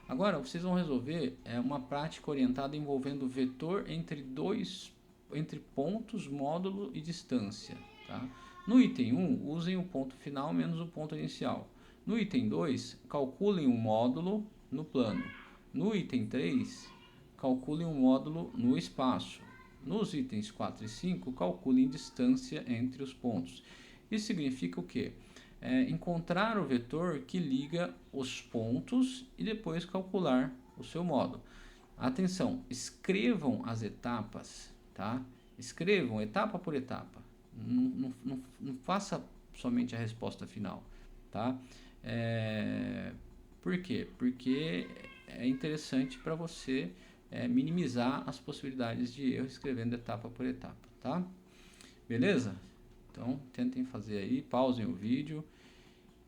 A: Agora vocês vão resolver uma prática orientada envolvendo vetor entre pontos, módulo e distância, tá? No item 1, usem o ponto final menos o ponto inicial. No item 2, calculem o módulo no plano. No item 3, calculem o módulo no espaço. Nos itens 4 e 5, calculem distância entre os pontos. Isso significa o quê? Encontrar o vetor que liga os pontos e depois calcular o seu módulo. Atenção, escrevam as etapas, tá? Escrevam etapa por etapa. Não faça somente a resposta final, tá? Por quê? Porque é interessante para você minimizar as possibilidades de erro escrevendo etapa por etapa, tá? Beleza? Então, tentem fazer aí, pausem o vídeo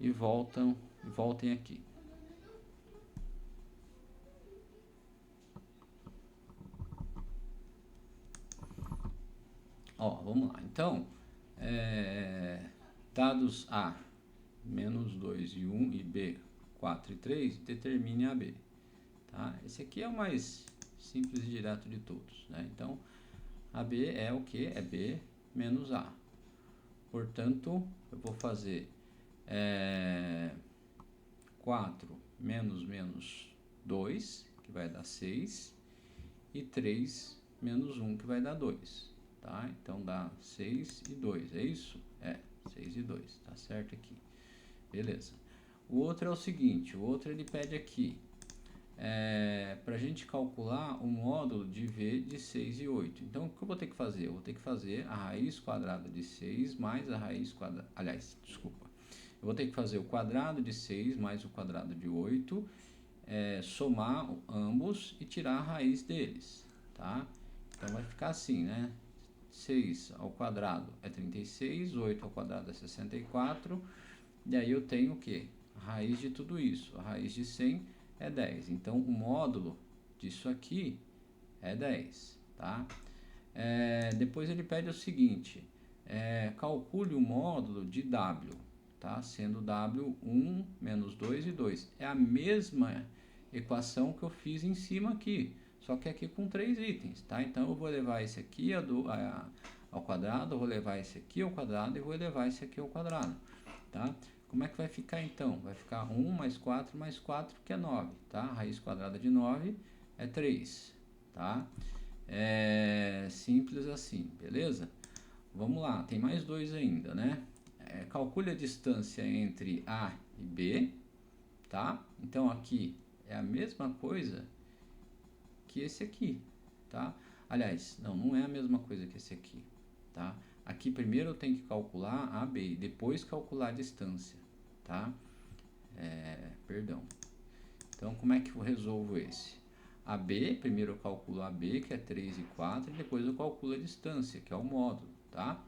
A: e voltem aqui. Ó, vamos lá. Então, dados A, menos 2 e 1 e B, 4 e 3, determine AB. Tá? Esse aqui é o mais simples e direto de todos, né? Então, AB é o que? É B menos A. Portanto, eu vou fazer 4 menos 2, que vai dar 6, e 3 menos 1, que vai dar 2. Tá? Então, dá 6 e 2, é isso? 6 e 2, tá certo aqui. Beleza. O outro é o seguinte, o outro ele pede aqui, para a gente calcular o módulo de V de 6 e 8. Então, o que eu vou ter que fazer? Eu vou ter que fazer a raiz quadrada de 6 mais a raiz quadrada... Aliás, desculpa. Eu vou ter que fazer o quadrado de 6 mais o quadrado de 8, somar ambos e tirar a raiz deles, tá? Então, vai ficar assim, né? 6 ao quadrado é 36, 8 ao quadrado é 64, e aí eu tenho o que? A raiz de tudo isso. A raiz de 100 é 10. Então, o módulo disso aqui é 10, tá? Depois ele pede o seguinte, calcule o módulo de W, tá? Sendo W 1 menos 2 e 2. É a mesma equação que eu fiz em cima aqui, só que aqui com 3 itens, tá? Então, eu vou levar esse aqui ao quadrado, eu vou levar esse aqui ao quadrado e vou levar esse aqui ao quadrado, tá? Como é que vai ficar então? Vai ficar 1 mais 4 mais 4, que é 9, tá? A raiz quadrada de 9 é 3, tá? Simples assim, beleza? Vamos lá, tem mais dois ainda, né? Calcule a distância entre A e B, tá? Então, aqui é a mesma coisa que esse aqui, tá? Aliás, não é a mesma coisa que esse aqui, tá? Aqui primeiro eu tenho que calcular a B e depois calcular a distância, tá? Perdão. Então, como é que eu resolvo esse? AB, primeiro eu calculo AB, que é 3 e 4, e depois eu calculo a distância, que é o módulo, tá?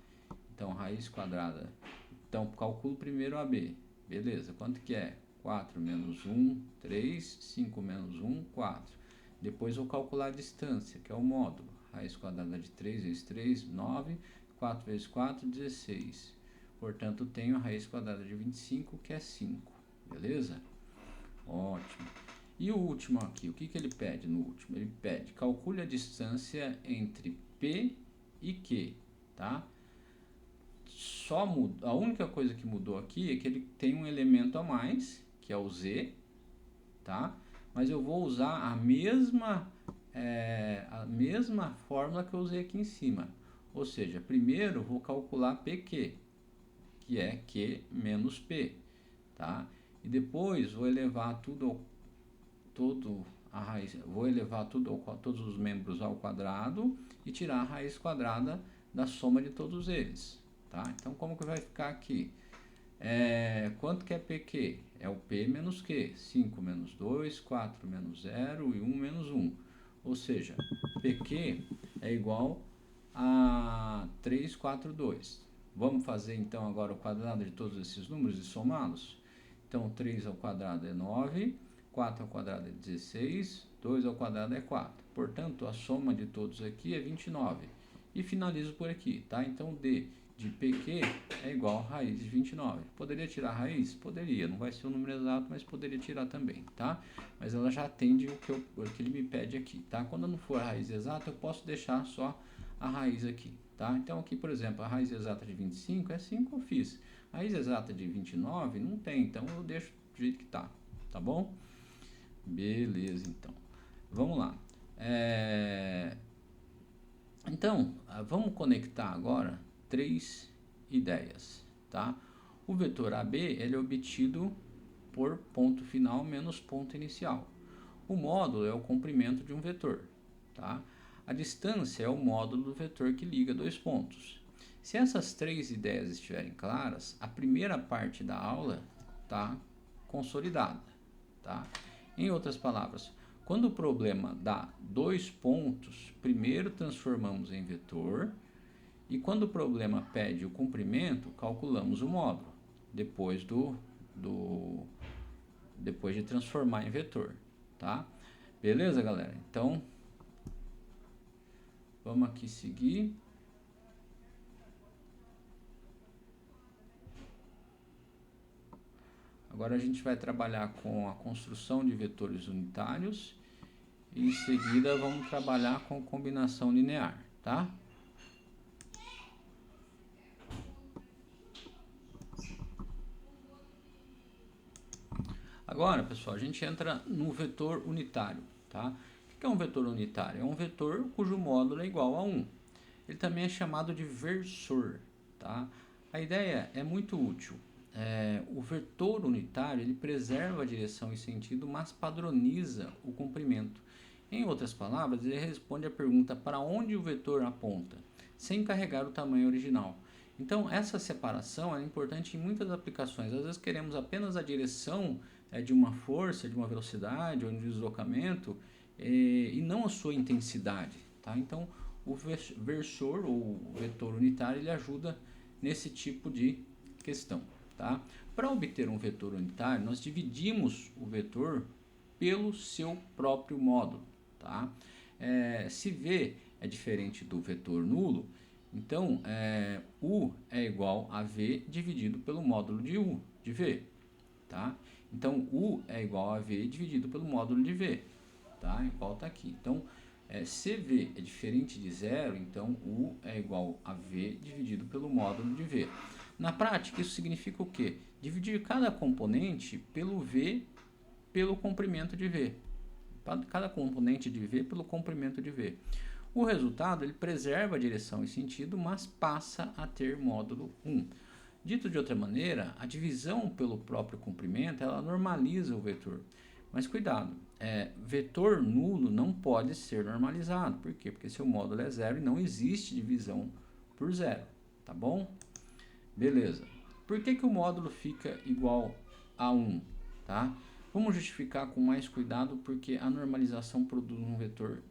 A: Então, raiz quadrada. Então, calculo primeiro AB. Beleza, quanto que é? 4 menos 1, 3, 5 menos 1, 4. Depois eu vou calcular a distância, que é o módulo. Raiz quadrada de 3 vezes 3, 9. 4 vezes 4, 16. Portanto, tenho a raiz quadrada de 25, que é 5. Beleza? Ótimo. E o último aqui, o que ele pede no último? Ele pede, calcule a distância entre P e Q, tá? A única coisa que mudou aqui é que ele tem um elemento a mais, que é o Z, tá? Mas eu vou usar a mesma fórmula que eu usei aqui em cima. Ou seja, primeiro vou calcular PQ, que é Q menos P, tá? E depois vou elevar todos os membros ao quadrado e tirar a raiz quadrada da soma de todos eles, tá? Então, como que vai ficar aqui? Quanto que é PQ? É o P menos Q, 5 menos 2, 4 menos 0 e 1 menos 1. Ou seja, PQ é igual a 3, 4, 2. Vamos fazer então agora o quadrado de todos esses números e somá-los? Então, 3 ao quadrado é 9, 4 ao quadrado é 16, 2 ao quadrado é 4. Portanto, a soma de todos aqui é 29. E finalizo por aqui, tá? Então, D de PQ é igual a raiz de 29. Poderia tirar a raiz? Poderia. Não vai ser um número exato, mas poderia tirar também, tá? Mas ela já atende o que ele me pede aqui, tá? Quando não for a raiz exata, eu posso deixar só a raiz aqui, tá? Então, aqui, por exemplo, a raiz exata de 25 é 5, eu fiz. A raiz exata de 29 não tem, então eu deixo do jeito que tá, tá bom? Beleza, então. Vamos lá. Então, vamos conectar agora três ideias, tá? O vetor AB ele é obtido por ponto final menos ponto inicial. O módulo é o comprimento de um vetor, tá? A distância é o módulo do vetor que liga dois pontos. Se essas três ideias estiverem claras, a primeira parte da aula está consolidada, tá? Em outras palavras, quando o problema dá dois pontos, primeiro transformamos em vetor, e quando o problema pede o comprimento, calculamos o módulo, depois depois de transformar em vetor, tá? Beleza, galera? Então, vamos aqui seguir. Agora a gente vai trabalhar com a construção de vetores unitários e em seguida vamos trabalhar com combinação linear, tá? Agora, pessoal, a gente entra no vetor unitário, tá? O que é um vetor unitário? É um vetor cujo módulo é igual a 1. Ele também é chamado de versor, tá? A ideia é muito útil. O vetor unitário ele preserva a direção e sentido, mas padroniza o comprimento. Em outras palavras, ele responde à pergunta para onde o vetor aponta, sem carregar o tamanho original. Então, essa separação é importante em muitas aplicações. Às vezes queremos apenas a direção de uma força, de uma velocidade ou de um deslocamento e não a sua intensidade, tá? Então, o versor ou vetor unitário ele ajuda nesse tipo de questão, tá? Para obter um vetor unitário, nós dividimos o vetor pelo seu próprio módulo, tá? Se V é diferente do vetor nulo, então U é igual a V dividido pelo módulo de U, de V, tá? Então, U é igual a V dividido pelo módulo de V, tá? Igual tá aqui. Então, se V é diferente de zero, então U é igual a V dividido pelo módulo de V. Na prática, isso significa o quê? Dividir cada componente pelo V pelo comprimento de V. Cada componente de V pelo comprimento de V. O resultado, ele preserva a direção e sentido, mas passa a ter módulo 1. Dito de outra maneira, a divisão pelo próprio comprimento, ela normaliza o vetor. Mas cuidado, vetor nulo não pode ser normalizado. Por quê? Porque seu módulo é zero e não existe divisão por zero, tá bom? Beleza. Por que o módulo fica igual a 1, tá? Vamos justificar com mais cuidado porque a normalização produz um vetor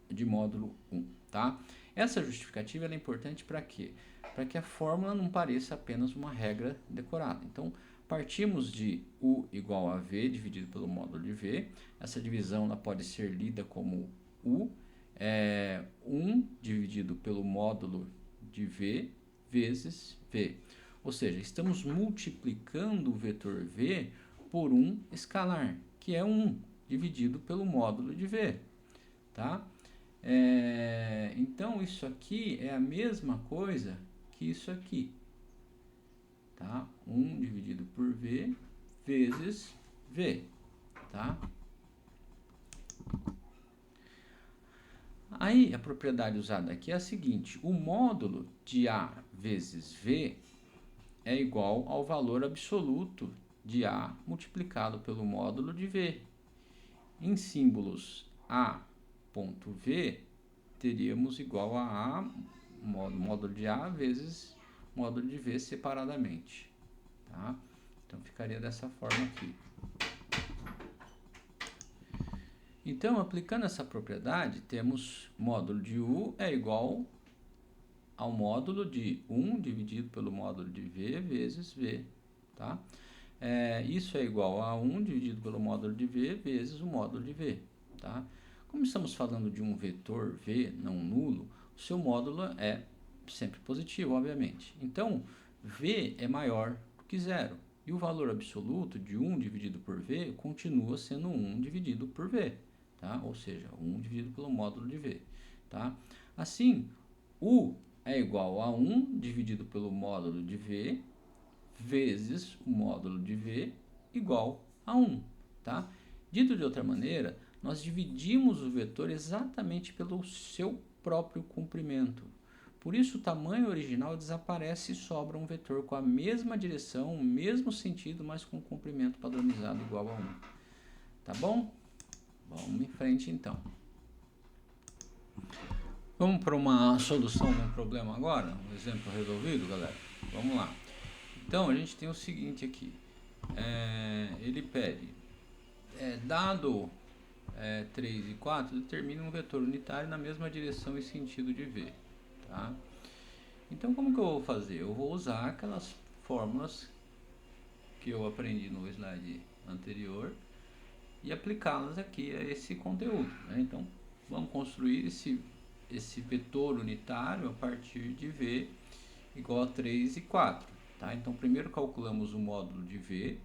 A: de módulo 1, tá? Essa justificativa é importante para quê? Para que a fórmula não pareça apenas uma regra decorada. Então, partimos de U igual a V dividido pelo módulo de V. Essa divisão ela pode ser lida como U 1 dividido pelo módulo de V vezes V. Ou seja, estamos multiplicando o vetor V por um escalar, que é 1 dividido pelo módulo de V, tá? Então, isso aqui é a mesma coisa que isso aqui, tá? 1 dividido por V vezes V, tá? Aí, a propriedade usada aqui é a seguinte: o módulo de A vezes V é igual ao valor absoluto de A multiplicado pelo módulo de V. Em símbolos A ponto V, teríamos igual a módulo de A vezes módulo de V separadamente, tá? Então, ficaria dessa forma aqui. Então, aplicando essa propriedade, temos módulo de U é igual ao módulo de 1 dividido pelo módulo de V vezes V, tá? Isso é igual a 1 dividido pelo módulo de V vezes o módulo de V. Tá? Como estamos falando de um vetor V não nulo, o seu módulo é sempre positivo, obviamente. Então, V é maior do que zero. E o valor absoluto de 1 dividido por V continua sendo 1 dividido por V. Tá? Ou seja, 1 dividido pelo módulo de V. Tá? Assim, U é igual a 1 dividido pelo módulo de V vezes o módulo de V igual a 1. Tá? Dito de outra maneira, nós dividimos o vetor exatamente pelo seu próprio comprimento. Por isso, o tamanho original desaparece e sobra um vetor com a mesma direção, o mesmo sentido, mas com comprimento padronizado igual a 1. Tá bom? Vamos em frente, então. Vamos para uma solução de um problema agora? Um exemplo resolvido, galera? Vamos lá. Então, a gente tem o seguinte aqui. Ele pede, dado 3 e 4, determine um vetor unitário na mesma direção e sentido de V. Tá? Então, como que eu vou fazer? Eu vou usar aquelas fórmulas que eu aprendi no slide anterior e aplicá-las aqui a esse conteúdo. Né? Então, vamos construir esse vetor unitário a partir de V igual a 3 e 4. Tá? Então, primeiro calculamos o módulo de V.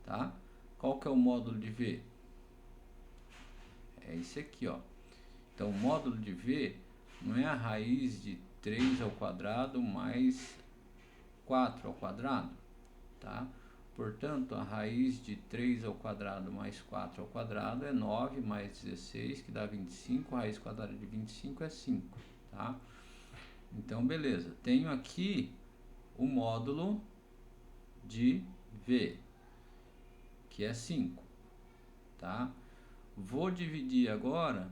A: Tá? Qual que é o módulo de V? É esse aqui, ó. Então, o módulo de V não é a raiz de 3 ao quadrado mais 4 ao quadrado, tá? Portanto, a raiz de 3 ao quadrado mais 4 ao quadrado é 9 mais 16, que dá 25. A raiz quadrada de 25 é 5, tá? Então, beleza. Tenho aqui o módulo de V, que é 5, tá? Vou dividir agora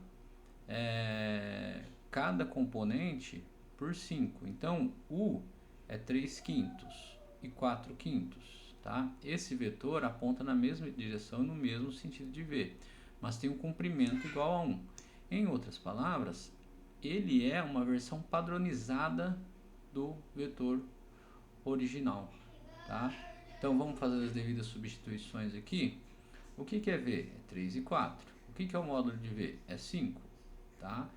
A: cada componente por 5. Então, U é 3 quintos e 4 quintos. Tá? Esse vetor aponta na mesma direção e no mesmo sentido de V, mas tem um comprimento igual a 1. Em outras palavras, ele é uma versão padronizada do vetor original. Tá? Então, vamos fazer as devidas substituições aqui. O que é V? É 3 e 4. O que é o módulo de V? É 5. Tá?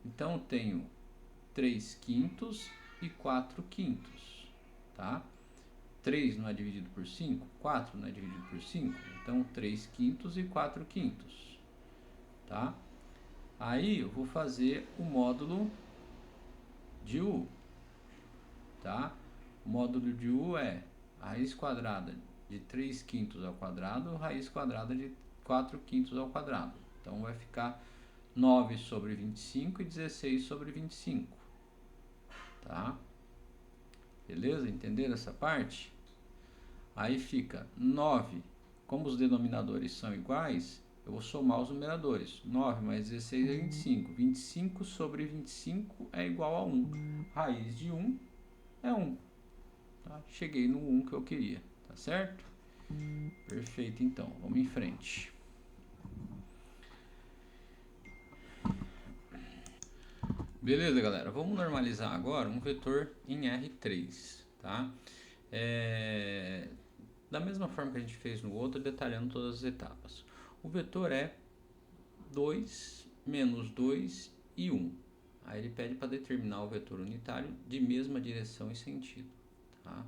A: Então, tenho 3 quintos e 4 quintos. Tá? 3 não é dividido por 5, 4 não é dividido por 5, então 3 quintos e 4 quintos. Tá? Aí eu vou fazer o módulo de U. Tá? O módulo de U é a raiz quadrada de 3 quintos ao quadrado, raiz quadrada de 4 quintos ao quadrado. Então vai ficar 9 sobre 25 e 16 sobre 25. Tá? Beleza? Entenderam essa parte? Aí fica 9. Como os denominadores são iguais, eu vou somar os numeradores. 9 mais 16 é 25. 25 sobre 25 é igual a 1. Raiz de 1 é 1. Tá? Cheguei no 1 que eu queria. Tá certo? Perfeito, então. Vamos em frente. Beleza, galera. Vamos normalizar agora um vetor em R3. Tá? Da mesma forma que a gente fez no outro, detalhando todas as etapas. O vetor é 2, menos 2 e 1. Aí ele pede para determinar o vetor unitário de mesma direção e sentido. Tá?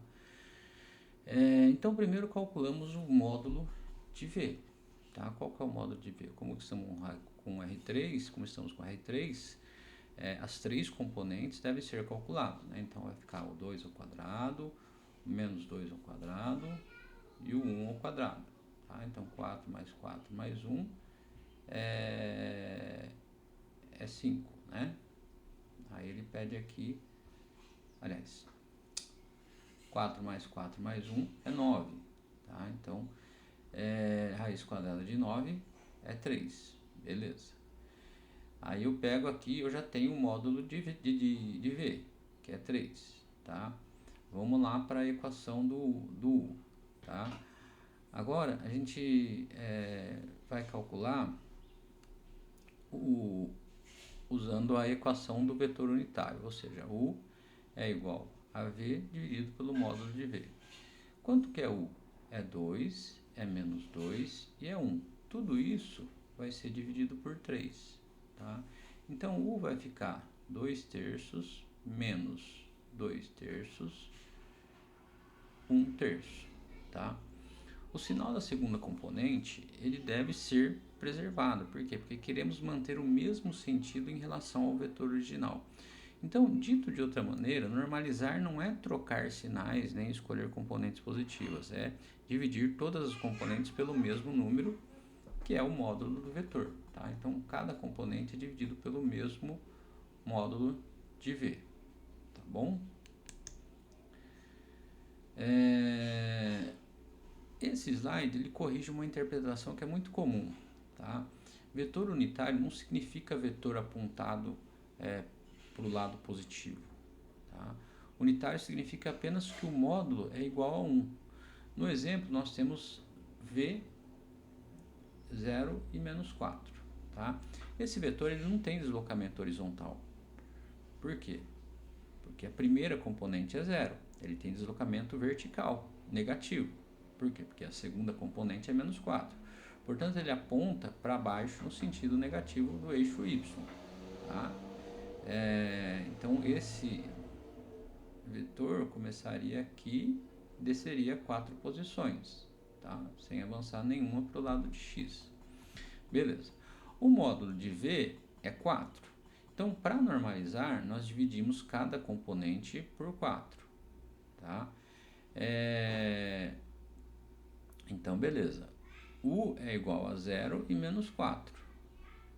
A: Então, primeiro calculamos o módulo de V. Tá? Qual que é o módulo de V? Como estamos com R3, as três componentes devem ser calculadas. Né? Então, vai ficar o 2 ao quadrado, o menos 2 ao quadrado e o 1 ao quadrado. Tá? Então, 4 mais 4 mais 1 é 5, né? Aí ele pede aqui, aliás, 4 mais 4 mais 1 é 9, tá? Então, raiz quadrada de 9 é 3, beleza. Aí eu pego aqui, eu já tenho o módulo de V, que é 3, tá? Vamos lá para a equação do U, tá? Agora, a gente vai calcular usando a equação do vetor unitário, ou seja, U é igual a V dividido pelo módulo de V. Quanto que é U? é 2, é menos 2 e é 1. Tudo isso vai ser dividido por 3, tá? Então, U vai ficar 2 terços menos 2 terços, 1 terço, tá? O sinal da segunda componente, ele deve ser preservado. Por quê? Porque queremos manter o mesmo sentido em relação ao vetor original. Então, dito de outra maneira, normalizar não é trocar sinais nem escolher componentes positivas, é dividir todas as componentes pelo mesmo número, que é o módulo do vetor, tá? Então, cada componente é dividido pelo mesmo módulo de V, tá bom? Esse slide ele corrige uma interpretação que é muito comum, tá? Vetor unitário não significa vetor apontado para o lado positivo, tá? Unitário significa apenas que o módulo é igual a 1. No exemplo, nós temos V, 0 e menos 4, tá? Esse vetor ele não tem deslocamento horizontal. Por quê? Porque a primeira componente é 0. Ele tem deslocamento vertical, negativo. Por quê? Porque a segunda componente é menos 4. Portanto, ele aponta para baixo no sentido negativo do eixo Y, tá? Então, esse vetor começaria aqui, desceria 4 posições, tá? Sem avançar nenhuma para o lado de X. Beleza. O módulo de V é 4. Então, para normalizar, nós dividimos cada componente por 4, tá? Então, beleza. U é igual a 0 e menos 4.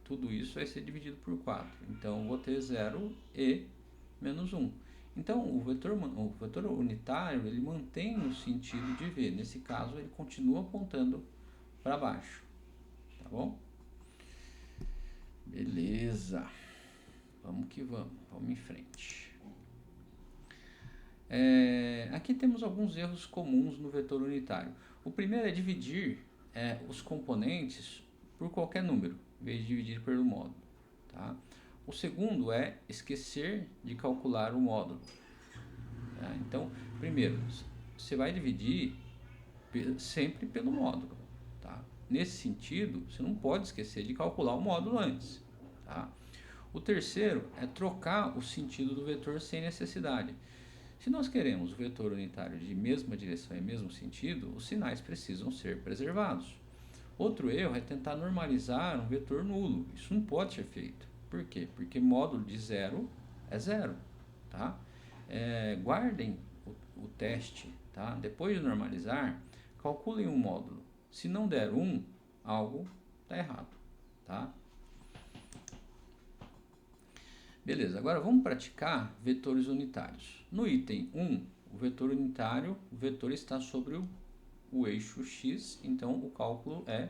A: Tudo isso vai ser dividido por 4. Então, eu vou ter 0 e menos 1. Então, o vetor unitário, ele mantém o sentido de V. Nesse caso, ele continua apontando para baixo. Tá bom? Beleza. Vamos que vamos. Vamos em frente. Aqui temos alguns erros comuns no vetor unitário. O primeiro é dividir os componentes por qualquer número, em vez de dividir pelo módulo, tá? O segundo é esquecer de calcular o módulo, tá? Então, primeiro, você vai dividir sempre pelo módulo, tá? Nesse sentido, você não pode esquecer de calcular o módulo antes, tá? O terceiro é trocar o sentido do vetor sem necessidade. Se nós queremos o vetor unitário de mesma direção e mesmo sentido, os sinais precisam ser preservados. Outro erro é tentar normalizar um vetor nulo. Isso não pode ser feito. Por quê? Porque módulo de 0 é 0, tá? Guardem o teste, tá? Depois de normalizar, calculem um módulo. Se não der 1, algo está errado, tá? Beleza, agora vamos praticar vetores unitários. No item 1, o vetor unitário, o vetor está sobre o eixo X, então o cálculo é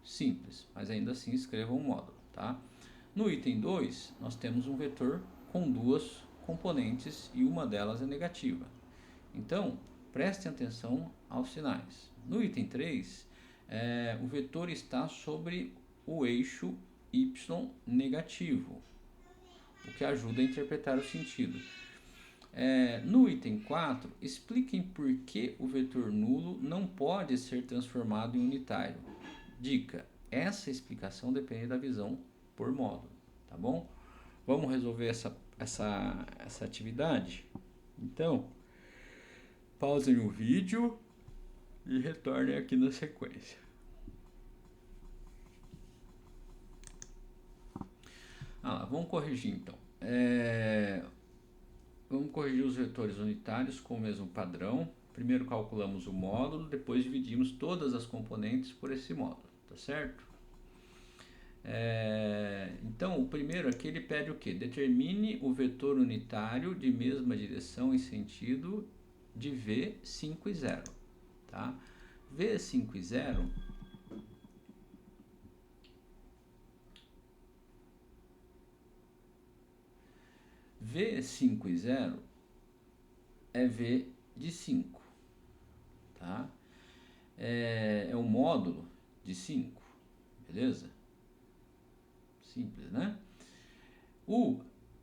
A: simples, mas ainda assim escreva um módulo, tá? No item 2, nós temos um vetor com duas componentes e uma delas é negativa. Então, prestem atenção aos sinais. No item 3, o vetor está sobre o eixo Y negativo, o que ajuda a interpretar o sentido. No item 4, expliquem por que o vetor nulo não pode ser transformado em unitário. Dica: essa explicação depende da visão por módulo, tá bom? Vamos resolver essa atividade? Então, pausem o vídeo e retornem aqui na sequência. Vamos corrigir então. Vamos corrigir os vetores unitários com o mesmo padrão. Primeiro calculamos o módulo, depois dividimos todas as componentes por esse módulo, tá certo? Então, o primeiro aqui ele pede o quê? Determine o vetor unitário de mesma direção e sentido de V, 5 e 0, tá? V, 5 e 0 V5 e 0 é V de 5, tá? É um módulo de 5, beleza? Simples, né? U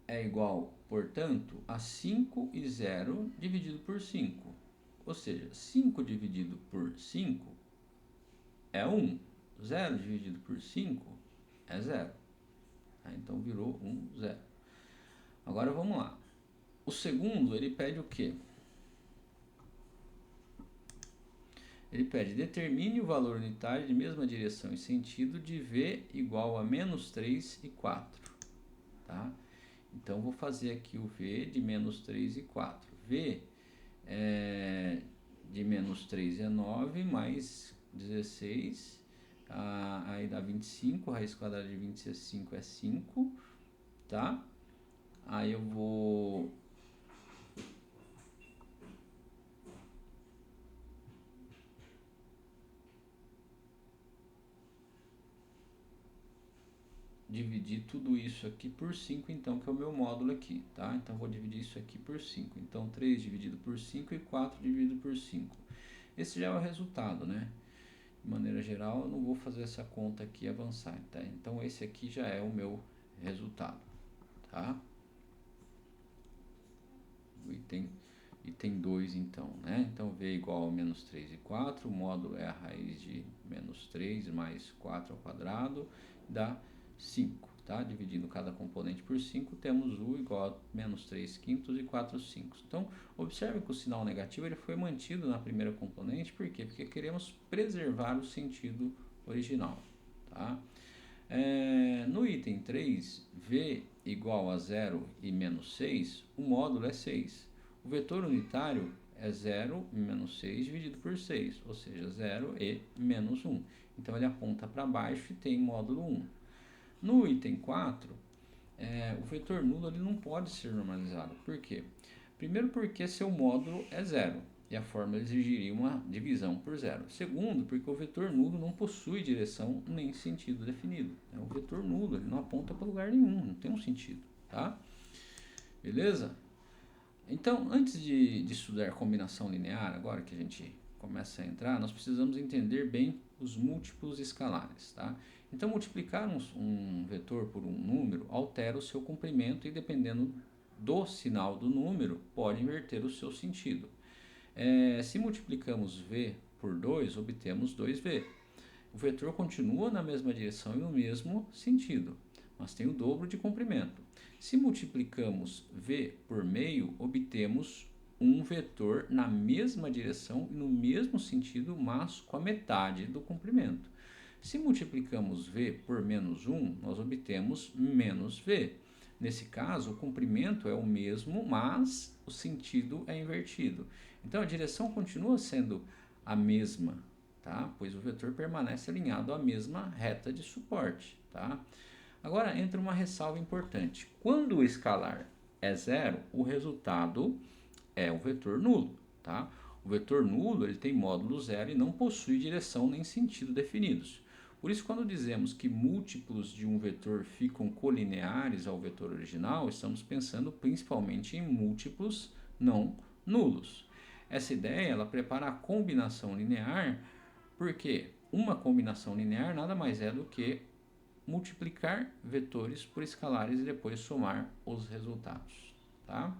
A: é igual, portanto, a 5 e 0 dividido por 5, Ou seja, 5 dividido por 5 é 1. 0 dividido por 5 é 0. Então virou 1, 0. Agora vamos lá. O segundo, ele pede o quê? Ele pede, determine o valor unitário de mesma direção e sentido de V igual a menos 3 e 4. Tá? Então, vou fazer aqui o V de menos 3 e 4. V de menos 3 é 9, mais 16, aí dá 25, raiz quadrada de 25 é 5, tá? Aí eu vou dividir tudo isso aqui por 5, então, que é o meu módulo aqui, tá? Então, vou dividir isso aqui por 5. Então, 3 dividido por 5 e 4 dividido por 5. Esse já é o resultado, né? De maneira geral, eu não vou fazer essa conta aqui e avançar, tá? Então, esse aqui já é o meu resultado, tá? Item 2, então, né? Então, V igual a menos 3 e 4, o módulo é a raiz de menos 3 mais 4 ao quadrado, dá 5, tá? Dividindo cada componente por 5, temos U igual a menos 3 quintos e 4 cinquos. Então, observe que o sinal negativo ele foi mantido na primeira componente, por quê? Porque queremos preservar o sentido original, tá? No item 3, V igual a 0 e menos 6, o módulo é 6. O vetor unitário é 0 e menos 6 dividido por 6, ou seja, 0 e menos 1. Então, ele aponta para baixo e tem módulo 1. No item 4, o vetor nulo ele não pode ser normalizado. Por quê? Primeiro, porque seu módulo é 0 e a fórmula exigiria uma divisão por 0. Segundo, porque o vetor nulo não possui direção nem sentido definido. É um vetor nulo, ele não aponta para lugar nenhum, não tem um sentido, tá? Beleza? Então, antes de estudar combinação linear, agora que a gente começa a entrar, nós precisamos entender bem os múltiplos escalares, tá? Então, multiplicar um vetor por um número altera o seu comprimento e, dependendo do sinal do número, pode inverter o seu sentido. Se multiplicamos V por 2, obtemos 2V. O vetor continua na mesma direção e no mesmo sentido, mas tem o dobro de comprimento. Se multiplicamos V por meio, obtemos um vetor na mesma direção e no mesmo sentido, mas com a metade do comprimento. Se multiplicamos V por menos 1, nós obtemos menos V. Nesse caso, o comprimento é o mesmo, mas o sentido é invertido. Então, a direção continua sendo a mesma, tá? Pois o vetor permanece alinhado à mesma reta de suporte, tá? Agora, entra uma ressalva importante. Quando o escalar é 0, o resultado é o vetor nulo, tá? O vetor nulo ele tem módulo 0 e não possui direção nem sentido definidos. Por isso, quando dizemos que múltiplos de um vetor ficam colineares ao vetor original, estamos pensando principalmente em múltiplos não nulos. Essa ideia ela prepara a combinação linear, porque uma combinação linear nada mais é do que multiplicar vetores por escalares e depois somar os resultados, tá?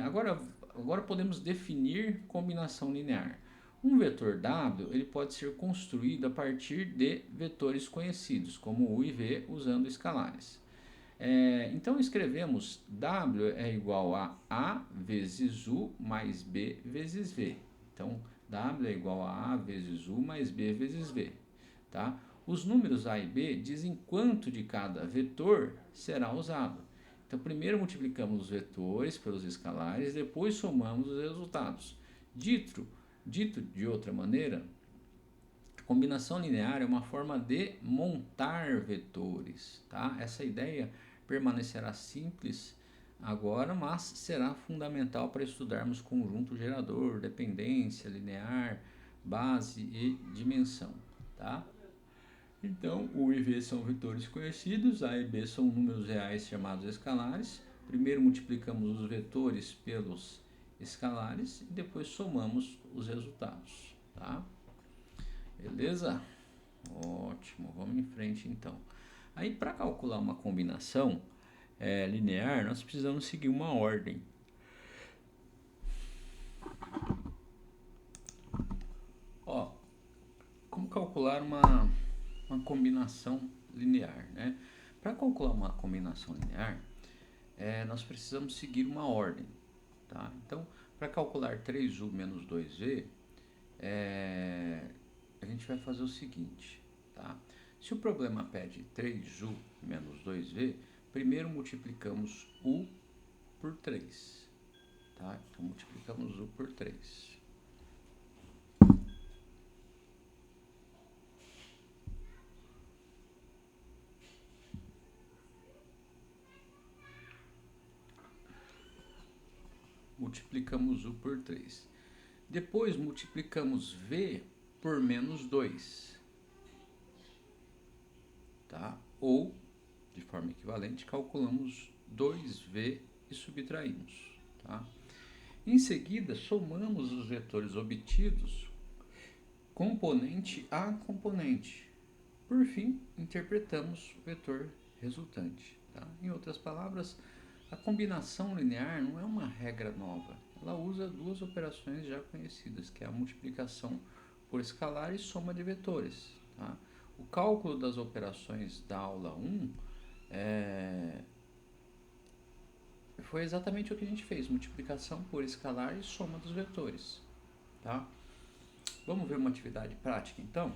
A: Agora podemos definir combinação linear. Um vetor W ele pode ser construído a partir de vetores conhecidos, como U e V, usando escalares. Então, escrevemos W é igual a A vezes U mais B vezes V. Então, W é igual a vezes U mais B vezes V. Tá? Os números A e B dizem quanto de cada vetor será usado. Então, primeiro multiplicamos os vetores pelos escalares, depois somamos os resultados. Dito de outra maneira, a combinação linear é uma forma de montar vetores. Tá? Essa ideia permanecerá simples agora, mas será fundamental para estudarmos conjunto gerador, dependência linear, base e dimensão. Tá? Então, U e V são vetores conhecidos, A e B são números reais chamados escalares. Primeiro multiplicamos os vetores pelos escalares e depois somamos os resultados, tá? Beleza? Ótimo, vamos em frente então. Aí, para calcular uma combinação linear, nós precisamos seguir uma ordem. vamos calcular uma combinação linear, né? Para calcular uma combinação linear, nós precisamos seguir uma ordem, tá? Então, para calcular 3u menos 2v, a gente vai fazer o seguinte, tá? Se o problema pede 3u menos 2v, primeiro multiplicamos u por 3, tá? Então, multiplicamos u por 3. Multiplicamos u por 3. Depois multiplicamos v por menos 2, tá? Ou, de forma equivalente, calculamos 2v e subtraímos, tá? Em seguida, somamos os vetores obtidos componente a componente. Por fim, interpretamos o vetor resultante, tá? Em outras palavras, a combinação linear não é uma regra nova. Ela usa duas operações já conhecidas, que é a multiplicação por escalar e soma de vetores, tá? O cálculo das operações da aula 1 foi exatamente o que a gente fez, multiplicação por escalar e soma dos vetores, tá? Vamos ver uma atividade prática, então?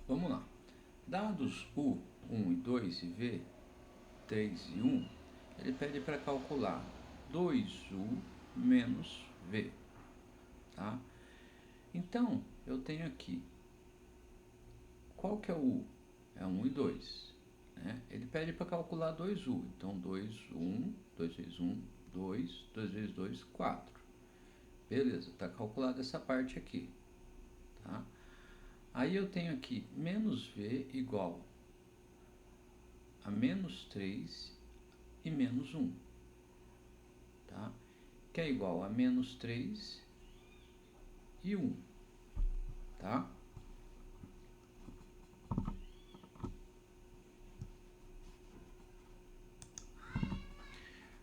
A: Vamos lá. Dados u, 1 e 2 e v, 3 e 1, ele pede para calcular 2u menos v, tá? Então, eu tenho aqui, qual que é o u? É 1 e 2, né? Ele pede para calcular 2u, então 2, 1, 2 vezes 1, 2, 2 vezes 2, 4. Beleza, está calculada essa parte aqui, tá? Aí eu tenho aqui menos v igual a menos 3 e menos 1, tá? Que é igual a menos 3 e 1, tá?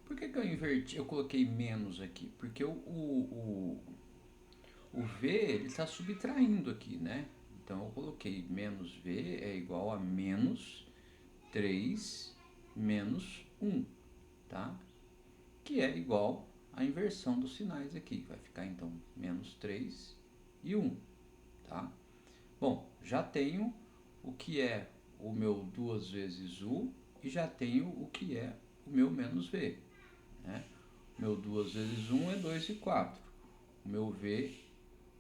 A: Por que eu inverti, eu coloquei menos aqui? Porque o v, ele está subtraindo aqui, né? Então, eu coloquei menos v é igual a menos 3 menos 1, tá? Que é igual à inversão dos sinais aqui. Vai ficar, então, menos 3 e 1, tá? Bom, já tenho o que é o meu 2 vezes u e já tenho o que é o meu menos v, né? O meu 2 vezes 1 é 2 e 4. O meu v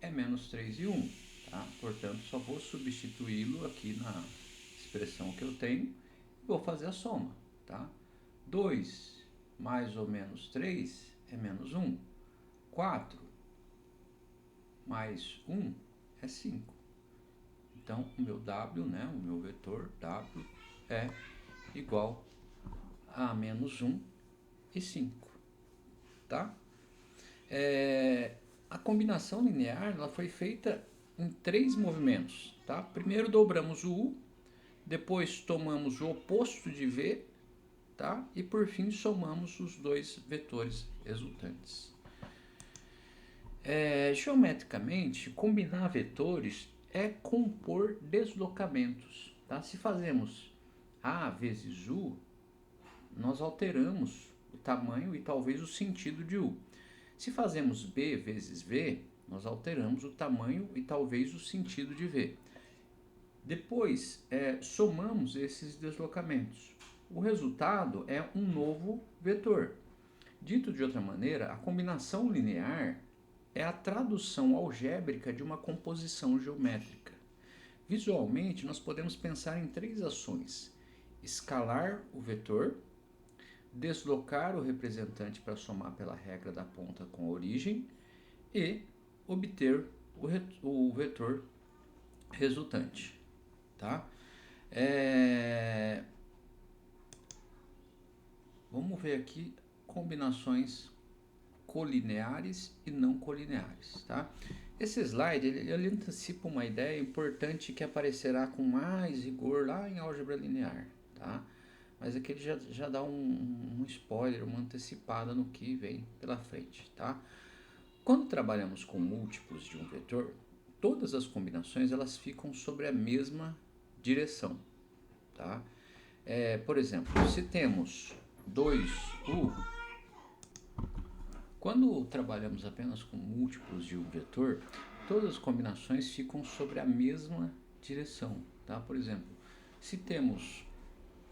A: é menos 3 e 1, tá? Portanto, só vou substituí-lo aqui na expressão que eu tenho e vou fazer a soma, tá? 2 mais ou menos 3 é menos 1. 4 mais 1 é 5. Então, o meu w, né, o meu vetor w é igual a menos 1 e 5, tá? A combinação linear ela foi feita em 3 movimentos, tá? Primeiro dobramos o u, depois tomamos o oposto de v, tá? E por fim somamos os dois vetores resultantes. Geometricamente, combinar vetores é compor deslocamentos, tá? Se fazemos a vezes u, nós alteramos o tamanho e talvez o sentido de u. Se fazemos b vezes v, nós alteramos o tamanho e talvez o sentido de v. Depois, somamos esses deslocamentos. O resultado é um novo vetor. Dito de outra maneira, a combinação linear é a tradução algébrica de uma composição geométrica. Visualmente, nós podemos pensar em 3 ações: escalar o vetor, deslocar o representante para somar pela regra da ponta com a origem e obter o vetor resultante, tá? Vamos ver aqui combinações colineares e não colineares, tá? Esse slide ele antecipa uma ideia importante que aparecerá com mais rigor lá em álgebra linear, tá? mas aqui ele já dá um spoiler, uma antecipada no que vem pela frente, tá? Quando trabalhamos com múltiplos de um vetor, todas as combinações elas ficam sobre a mesma direção, tá? Por exemplo, se temos 2u, quando trabalhamos apenas com múltiplos de um vetor, todas as combinações ficam sobre a mesma direção, tá? Por exemplo, se temos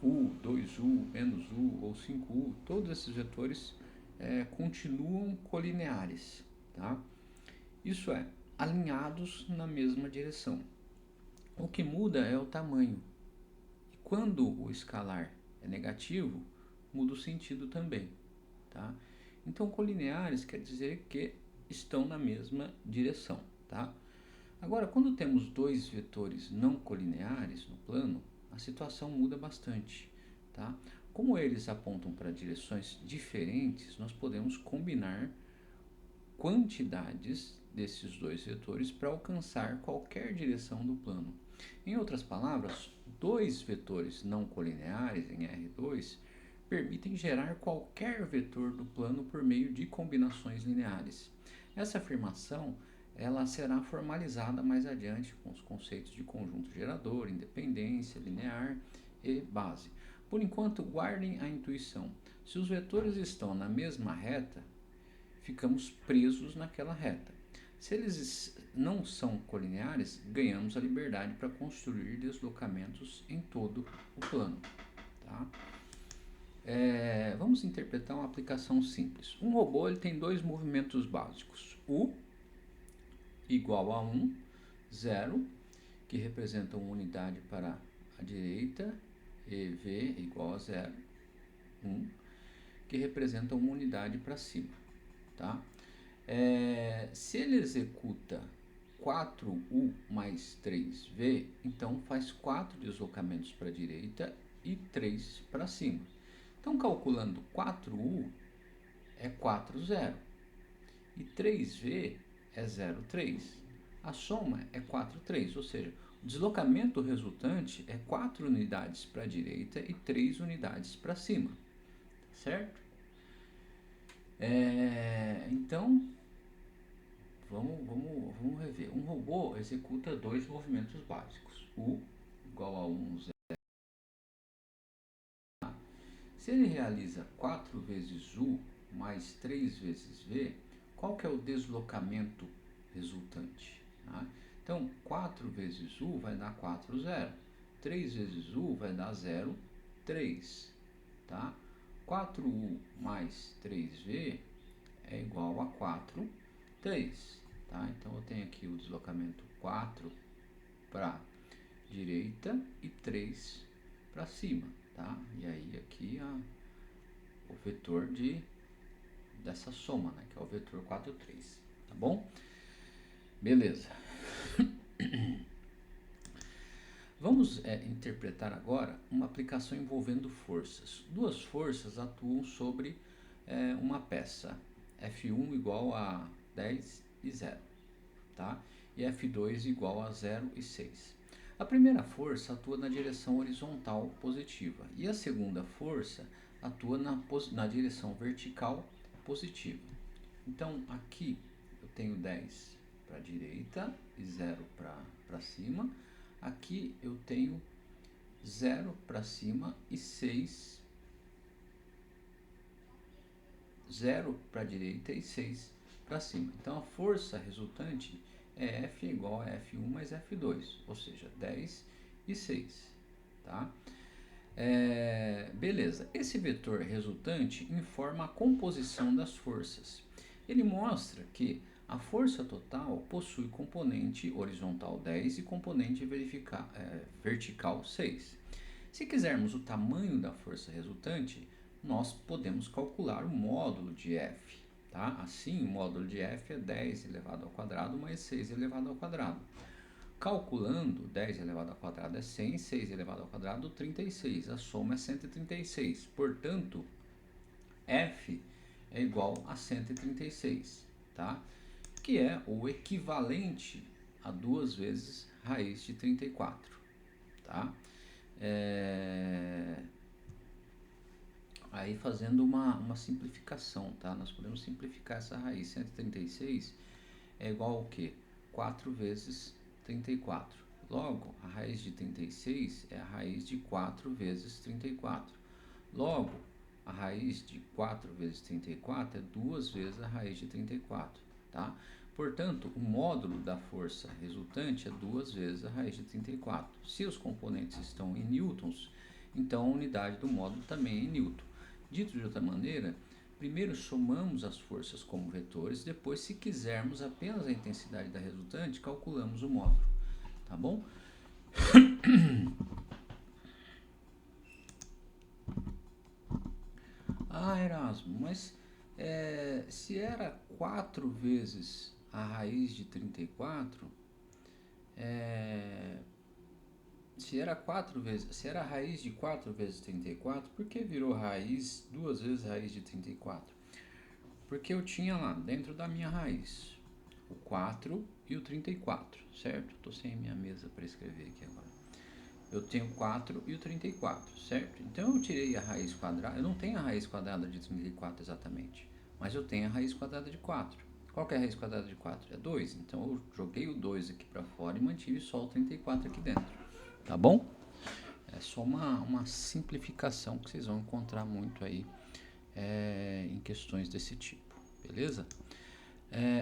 A: u, 2u, menos u ou 5u, todos esses vetores continuam colineares, tá? Isso é, alinhados na mesma direção. O que muda é o tamanho. E quando o escalar é negativo, muda o sentido também, tá? Então, colineares quer dizer que estão na mesma direção, tá? Agora, quando temos dois vetores não colineares no plano, a situação muda bastante, tá? Como eles apontam para direções diferentes, nós podemos combinar quantidades desses dois vetores para alcançar qualquer direção do plano. Em outras palavras, dois vetores não colineares em R2 permitem gerar qualquer vetor do plano por meio de combinações lineares. Essa afirmação ela será formalizada mais adiante com os conceitos de conjunto gerador, independência, linear e base. Por enquanto, guardem a intuição. Se os vetores estão na mesma reta, ficamos presos naquela reta. Se eles não são colineares, ganhamos a liberdade para construir deslocamentos em todo o plano. Tá? Vamos interpretar uma aplicação simples. Um robô ele tem dois movimentos básicos. U igual a 1, 0, que representa uma unidade para a direita, e V igual a 0, 1, que representa uma unidade para cima. Tá? Se ele executa 4u mais 3v, então faz 4 deslocamentos para a direita e 3 para cima. Então, calculando 4u é 4, 0. E 3v é 0, 3. A soma é 4, 3. Ou seja, o deslocamento resultante é 4 unidades para a direita e 3 unidades para cima. Certo? Então, vamos rever. Um robô executa dois movimentos básicos. U igual a 1, 0. Se ele realiza 4 vezes U mais 3 vezes V, qual que é o deslocamento resultante? Tá? Então, 4 vezes U vai dar 4, 0. 3 vezes U vai dar 0, 3. Tá? 4U mais 3V é igual a 4, 3. Tá? Então, eu tenho aqui o deslocamento 4 para a direita e 3 para cima. Tá? E aí aqui o vetor dessa soma, né, que é o vetor 4, 3. Tá bom? Beleza. Vamos interpretar agora uma aplicação envolvendo forças. Duas forças atuam sobre uma peça. F1 igual a 10 e 0. Tá? E F2 igual a 0 e 6. A primeira força atua na direção horizontal positiva e a segunda força atua na direção vertical positiva. Então, aqui eu tenho 10 para a direita e 0 para cima. Aqui eu tenho 0 para cima e 6, 0 para a direita e 6 para cima. Então, a força resultante é F igual a F1 mais F2, ou seja, 10 e 6. Tá? Beleza, esse vetor resultante informa a composição das forças. Ele mostra que a força total possui componente horizontal 10 e componente vertical 6. Se quisermos o tamanho da força resultante, nós podemos calcular o módulo de F. Tá? Assim, o módulo de F é 10 elevado ao quadrado mais 6 elevado ao quadrado. Calculando, 10 elevado ao quadrado é 100, 6 elevado ao quadrado 36. A soma é 136. Portanto, F é igual a 136, tá? Que é o equivalente a 2 vezes raiz de 34. Tá? Aí fazendo uma simplificação, tá? Nós podemos simplificar essa raiz. 136 é igual ao quê? 4 vezes 34. Logo, a raiz de 36 é a raiz de 4 vezes 34. Logo, a raiz de 4 vezes 34 é 2 vezes a raiz de 34, tá? Portanto, o módulo da força resultante é 2 vezes a raiz de 34. Se os componentes estão em newtons, então a unidade do módulo também é em newton. Dito de outra maneira, primeiro somamos as forças como vetores, depois, se quisermos apenas a intensidade da resultante, calculamos o módulo, tá bom? Ah, Erasmo, mas se era 4 vezes a raiz de 34, se era a raiz de 4 vezes 34, por que virou raiz 2 vezes raiz de 34? Porque eu tinha lá dentro da minha raiz o 4 e o 34, certo? Estou sem a minha mesa para escrever aqui agora. Eu tenho 4 e o 34, certo? Então eu tirei a raiz quadrada, eu não tenho a raiz quadrada de 34 exatamente, mas eu tenho a raiz quadrada de 4. Qual que é a raiz quadrada de 4? É 2, então eu joguei o 2 aqui para fora e mantive só o 34 aqui dentro, tá bom? É só uma simplificação que vocês vão encontrar muito aí em questões desse tipo, beleza?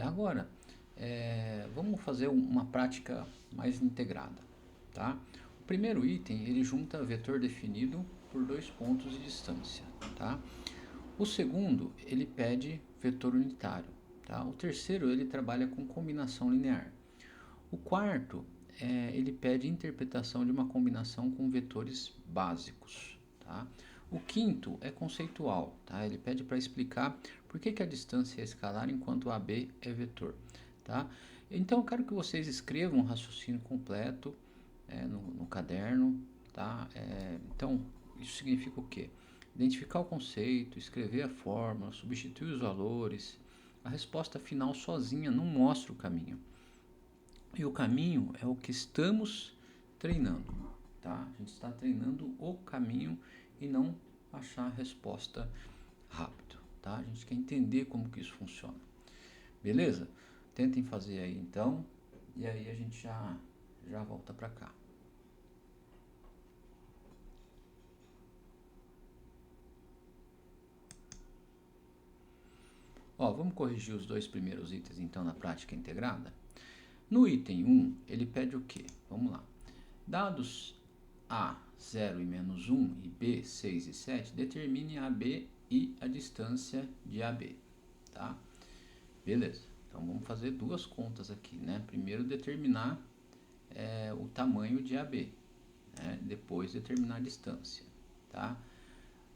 A: Agora, vamos fazer uma prática mais integrada, tá? O primeiro item, ele junta vetor definido por 2 pontos de distância, tá? O segundo, ele pede vetor unitário, tá? O terceiro, ele trabalha com combinação linear. O quarto, ele pede interpretação de uma combinação com vetores básicos, tá? O quinto é conceitual, tá? Ele pede para explicar por que a distância é escalar enquanto o AB é vetor, tá? Então eu quero que vocês escrevam um raciocínio completo no caderno, tá? Então isso significa o quê? Identificar o conceito, escrever a fórmula, substituir os valores. A resposta final sozinha não mostra o caminho. E o caminho é o que estamos treinando, tá? A gente está treinando o caminho e não achar a resposta rápido, tá? A gente quer entender como que isso funciona. Beleza? Tentem fazer aí então, e aí a gente já volta para cá. Ó, vamos corrigir os 2 primeiros itens então na prática integrada? No item 1, ele pede o quê? Vamos lá. Dados A, 0 e menos 1 e B, 6 e 7, determine AB e a distância de AB, tá? Beleza. Então vamos fazer 2 contas aqui, né? Primeiro determinar o tamanho de AB, né? Depois determinar a distância, tá?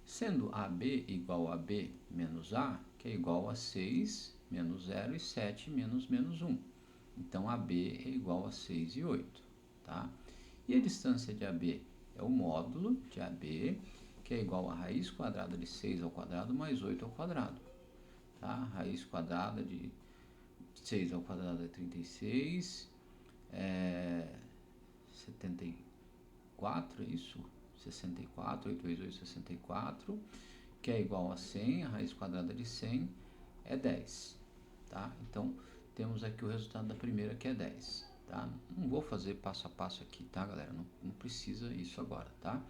A: Sendo AB igual a B menos A, que é igual a 6 menos 0 e 7 menos 1. Então, AB é igual a 6 e 8, tá? E a distância de AB é o módulo de AB, que é igual a raiz quadrada de 6 ao quadrado mais 8 ao quadrado, tá? Raiz quadrada de 6 ao quadrado é 36, 74, é isso? 64, 8 vezes 8, 64, que é igual a 100, a raiz quadrada de 100 é 10, tá? Então, temos aqui o resultado da primeira, que é 10, tá? Não vou fazer passo a passo aqui, tá, galera? Não precisa isso agora, tá?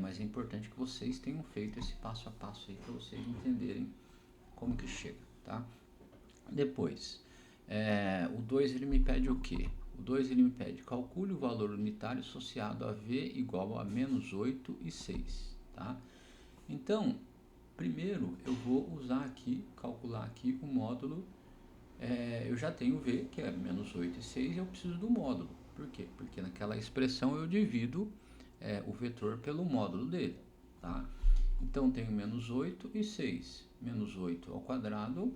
A: Mas é importante que vocês tenham feito esse passo a passo aí, para vocês entenderem como que chega, tá? Depois, o 2 ele me pede o quê? O 2 ele me pede, calcule o valor unitário associado a V igual a menos 8 e 6, tá? Então, primeiro eu vou usar aqui, calcular aqui o módulo, eu já tenho V, que é menos 8 e 6, e eu preciso do módulo. Por quê? Porque naquela expressão eu divido o vetor pelo módulo dele, tá? Então, tenho menos 8 e 6. Menos 8 ao quadrado,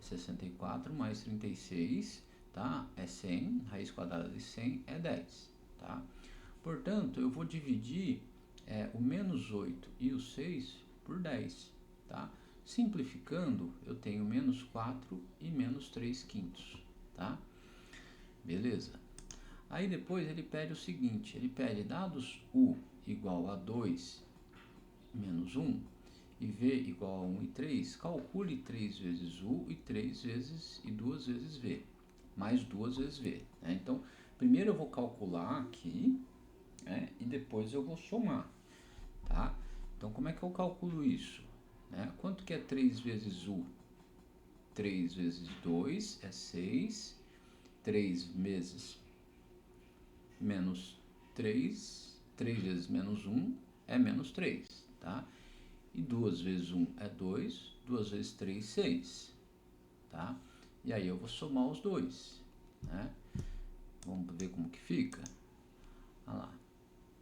A: 64, mais 36, tá? É 100, raiz quadrada de 100 é 10, tá? Portanto, eu vou dividir o menos 8 e o 6 por 10, tá? Simplificando, eu tenho menos 4 e menos 3 quintos, tá? Beleza? Aí depois ele pede o seguinte, ele pede dados U igual a 2 menos 1, e v igual a 1 e 3, calcule 3 vezes u e 2 vezes v, mais 2 vezes v. Né? Então, primeiro eu vou calcular aqui, né? E depois eu vou somar. Tá? Então, como é que eu calculo isso? Né? Quanto que é 3 vezes u? 3 vezes 2 é 6. 3 vezes menos 3. 3 vezes menos 1 é menos 3. Tá? E 2 vezes 1 é 2. 2 vezes 3, 6. Tá? E aí eu vou somar os dois. Né? Vamos ver como que fica. Olha lá.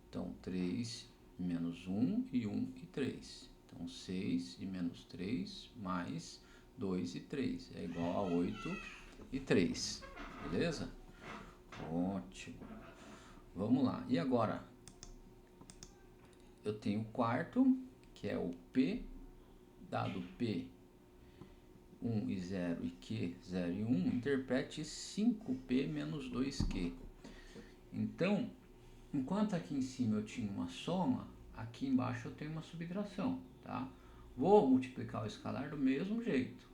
A: Então, 3 menos 1 e 1 e 3. Então, 6 e menos 3 mais 2 e 3 é igual a 8 e 3. Beleza? Ótimo. Vamos lá. E agora? Eu tenho o quarto, que é o P, dado P 1 e 0 e Q 0 e 1, interprete 5P menos 2Q. Então, enquanto aqui em cima eu tinha uma soma, aqui embaixo eu tenho uma subtração, tá? Vou multiplicar o escalar do mesmo jeito,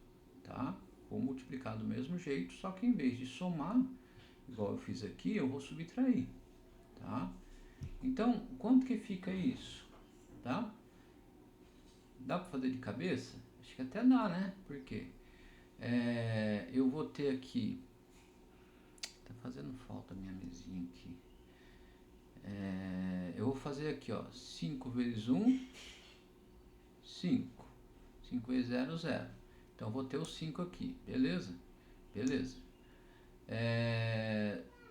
A: tá? Vou multiplicar do mesmo jeito, só que em vez de somar, igual eu fiz aqui, eu vou subtrair, tá? Então, quanto que fica isso, tá? Dá para fazer de cabeça? Acho que até dá, né? Por quê? Eu vou ter aqui, tá fazendo falta a minha mesinha aqui. Eu vou fazer aqui, ó, 5 vezes 1, 5. 5 vezes 0, 0. Então, eu vou ter o 5 aqui, beleza? Beleza.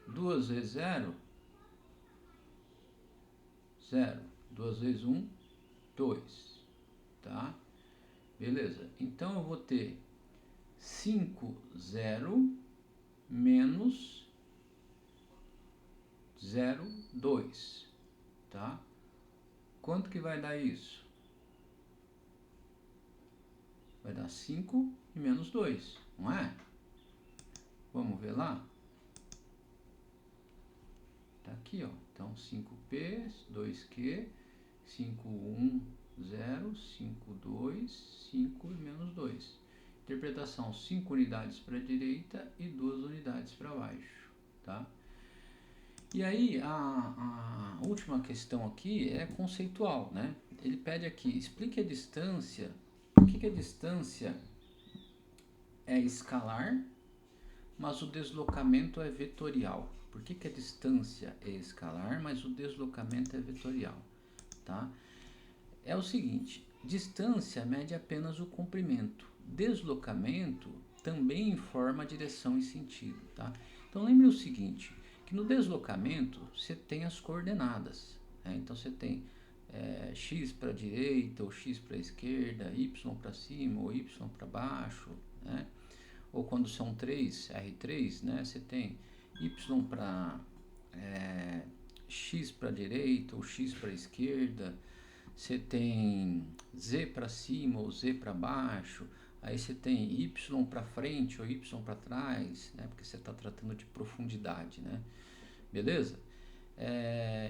A: 2 vezes 0, 0. 2 vezes 1, 2. Tá? Beleza. Então, eu vou ter 5, 0, menos 0, 2. Tá? Quanto que vai dar isso? Vai dar 5 e menos 2, não é? Vamos ver lá? Tá aqui, ó. Então, 5P, 2Q, 5, 1, 0, 5, 2, 5 e menos 2. Interpretação, 5 unidades para a direita e 2 unidades para baixo, tá? E aí, a última questão aqui é conceitual, né? Ele pede aqui, explique a distância. Por que a distância é escalar, mas o deslocamento é vetorial? Por que a distância é escalar, mas o deslocamento é vetorial? Tá? É o seguinte, distância mede apenas o comprimento. Deslocamento também informa a direção e sentido. Tá? Então lembre o seguinte, que no deslocamento você tem as coordenadas. Né? Então você tem x para a direita, ou x para a esquerda, y para cima, ou y para baixo, né? Ou quando são 3, R3, né, você tem y para x para a direita ou x para a esquerda, você tem z para cima ou z para baixo, aí você tem y para frente ou y para trás, né, porque você está tratando de profundidade, né, beleza?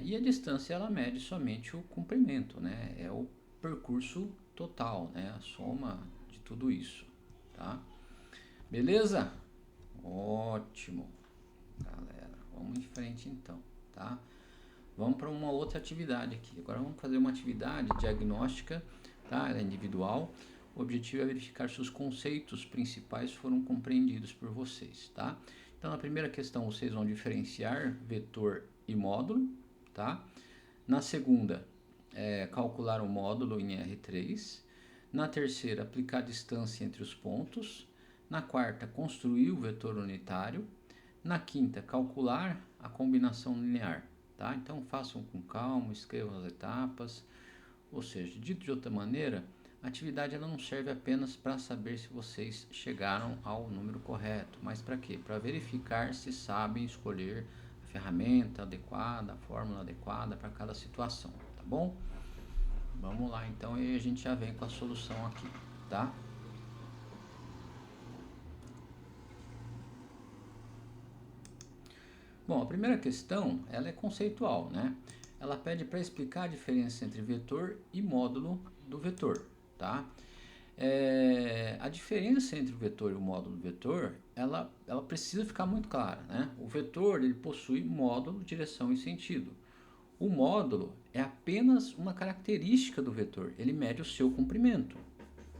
A: E a distância ela mede somente o comprimento, né, é o percurso total, né, a soma de tudo isso, tá? Beleza? Ótimo, galera. Vamos em frente então, tá? Vamos para uma outra atividade aqui. Agora vamos fazer uma atividade diagnóstica, tá? Ela é individual. O objetivo é verificar se os conceitos principais foram compreendidos por vocês, tá? Então, na primeira questão, vocês vão diferenciar vetor e módulo, tá? Na segunda, calcular o módulo em R3. Na terceira, aplicar a distância entre os pontos. Na quarta, construir o vetor unitário. Na quinta, calcular a combinação linear. Tá? Então, façam com calma, escrevam as etapas. Ou seja, dito de outra maneira, a atividade ela não serve apenas para saber se vocês chegaram ao número correto, mas para quê? Para verificar se sabem escolher a ferramenta adequada, a fórmula adequada para cada situação, tá bom? Vamos lá, então, e a gente já vem com a solução aqui, tá? Bom, a primeira questão, ela é conceitual, né? Ela pede para explicar a diferença entre vetor e módulo do vetor, tá? A diferença entre o vetor e o módulo vetor, ela precisa ficar muito clara, né? O vetor, ele possui módulo, direção e sentido. O módulo é apenas uma característica do vetor, ele mede o seu comprimento,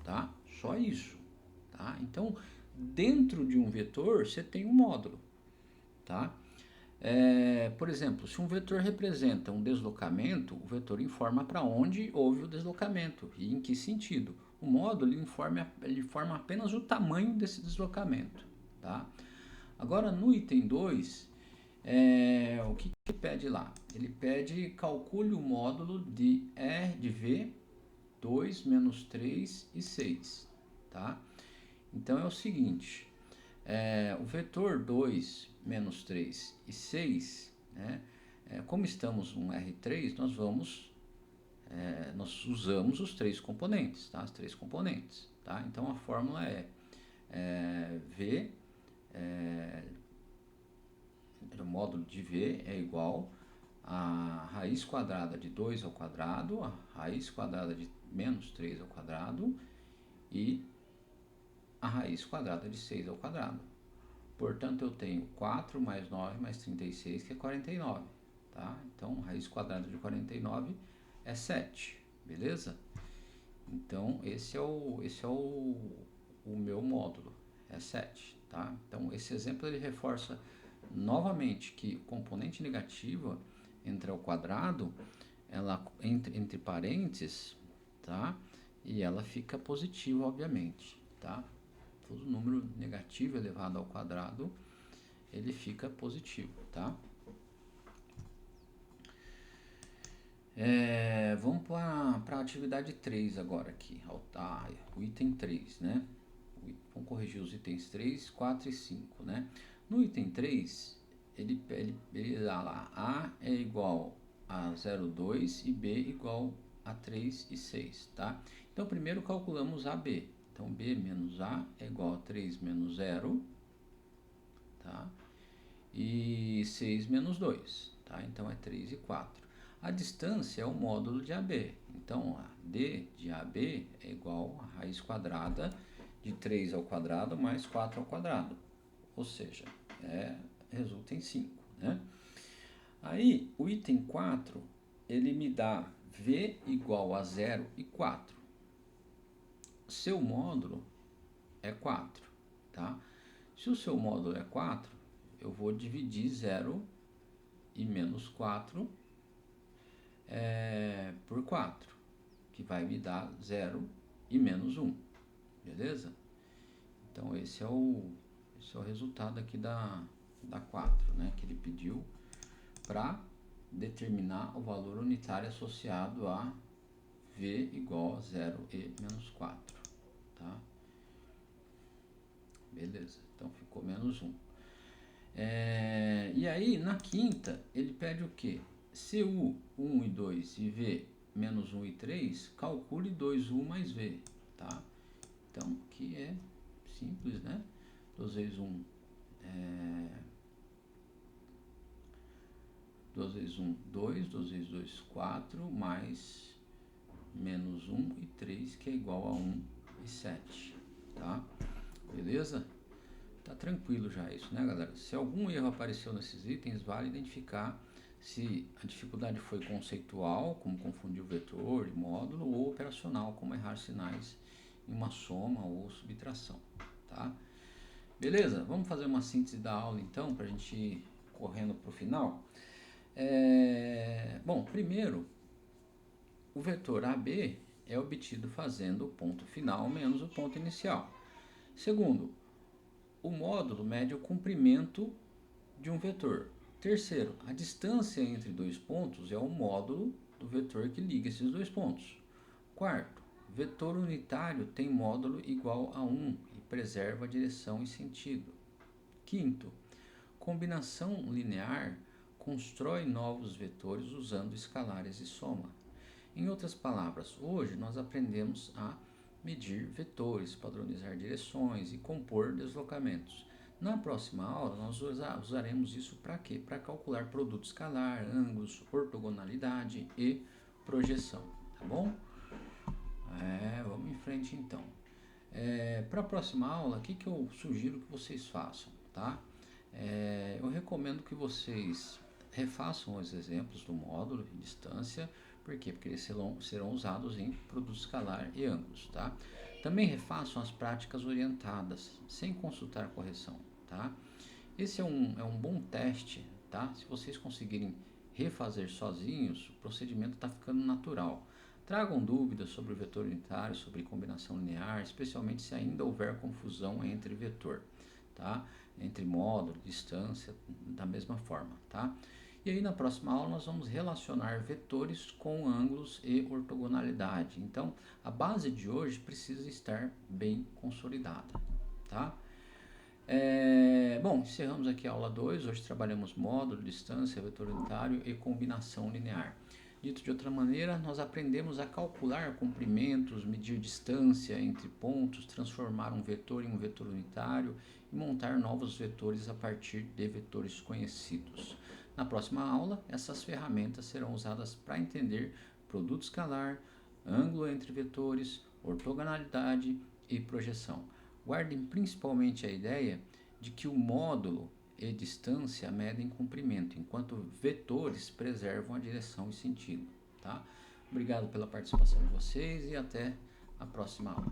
A: tá? Só isso, tá? Então, dentro de um vetor, você tem um módulo, tá? Por exemplo, se um vetor representa um deslocamento, o vetor informa para onde houve o deslocamento e em que sentido. O módulo ele informa apenas o tamanho desse deslocamento, tá? Agora, no item 2, o que ele pede lá? Ele pede calcule o módulo de V, 2, menos 3 e 6, tá? Então, é o seguinte, o vetor 2, menos 3 e 6, né, como estamos no R3, nós usamos os três componentes, tá? As três componentes, tá? Então, a fórmula V, o módulo de V é igual a raiz quadrada de 2 ao quadrado, a raiz quadrada de menos 3 ao quadrado e a raiz quadrada de 6 ao quadrado. Portanto, eu tenho 4 mais 9 mais 36, que é 49, tá? Então, raiz quadrada de 49 é 7, beleza? Então, esse é o meu módulo, é 7, tá? Então, esse exemplo ele reforça novamente que o componente negativa entre ao quadrado, ela entre parênteses, tá? E ela fica positiva, obviamente, tá? Todo número negativo elevado ao quadrado, ele fica positivo, tá? Vamos para a atividade 3 agora aqui, o item 3, né? Vamos corrigir os itens 3, 4 e 5, né? No item 3, ele dá lá, A é igual a 0,2 e B igual a 3 e 6, tá? Então, primeiro calculamos AB. Então, B menos A é igual a 3 menos 0, tá? E 6 menos 2, tá? Então, é 3 e 4. A distância é o módulo de AB. Então, a D de AB é igual a raiz quadrada de 3 ao quadrado mais 4 ao quadrado. Ou seja, resulta em 5, né? Aí, o item 4, ele me dá V igual a 0 e 4. Seu módulo é 4, tá? Se o seu módulo é 4, eu vou dividir 0 e menos 4 por 4, que vai me dar 0 e menos 1, beleza? Então, esse é o resultado aqui da 4, né? Que ele pediu para determinar o valor unitário associado a V igual a 0 e menos 4, tá? Beleza, então ficou menos 1. E aí, na quinta, ele pede o quê? CU 1 e 2 e V menos 1 e 3, calcule 2U mais V, tá? Então, aqui é simples, né? 2 vezes 1 2 vezes 1, 2, 2 vezes 2, 4, mais menos 1 e 3, que é igual a 1 e 7, tá? Beleza? Tá tranquilo já isso, né, galera? Se algum erro apareceu nesses itens, vale identificar se a dificuldade foi conceitual, como confundir o vetor e módulo, ou operacional, como errar sinais em uma soma ou subtração, tá? Beleza? Vamos fazer uma síntese da aula, então, para a gente ir correndo para o final. Bom, primeiro, o vetor AB é obtido fazendo o ponto final menos o ponto inicial. Segundo, o módulo mede o comprimento de um vetor. Terceiro, a distância entre dois pontos é o módulo do vetor que liga esses dois pontos. Quarto, vetor unitário tem módulo igual a 1 e preserva a direção e sentido. Quinto, combinação linear constrói novos vetores usando escalares e soma. Em outras palavras, hoje nós aprendemos a medir vetores, padronizar direções e compor deslocamentos. Na próxima aula, nós usaremos isso para quê? Para calcular produto escalar, ângulos, ortogonalidade e projeção, tá bom? Vamos em frente então. Para a próxima aula, o que eu sugiro que vocês façam, tá? Eu recomendo que vocês refaçam os exemplos do módulo de distância. Por quê? Porque eles serão usados em produto escalar e ângulos, tá? Também refaçam as práticas orientadas, sem consultar correção, tá? Esse é um bom teste, tá? Se vocês conseguirem refazer sozinhos, o procedimento está ficando natural. Tragam dúvidas sobre o vetor unitário, sobre combinação linear, especialmente se ainda houver confusão entre vetor, tá? Entre módulo, distância, da mesma forma, tá? E aí na próxima aula nós vamos relacionar vetores com ângulos e ortogonalidade. Então, a base de hoje precisa estar bem consolidada, tá? Bom, encerramos aqui a aula 2. Hoje trabalhamos módulo, distância, vetor unitário e combinação linear. Dito de outra maneira, nós aprendemos a calcular comprimentos, medir distância entre pontos, transformar um vetor em um vetor unitário e montar novos vetores a partir de vetores conhecidos. Na próxima aula, essas ferramentas serão usadas para entender produto escalar, ângulo entre vetores, ortogonalidade e projeção. Guardem principalmente a ideia de que o módulo e distância medem comprimento, enquanto vetores preservam a direção e sentido, tá? Obrigado pela participação de vocês e até a próxima aula.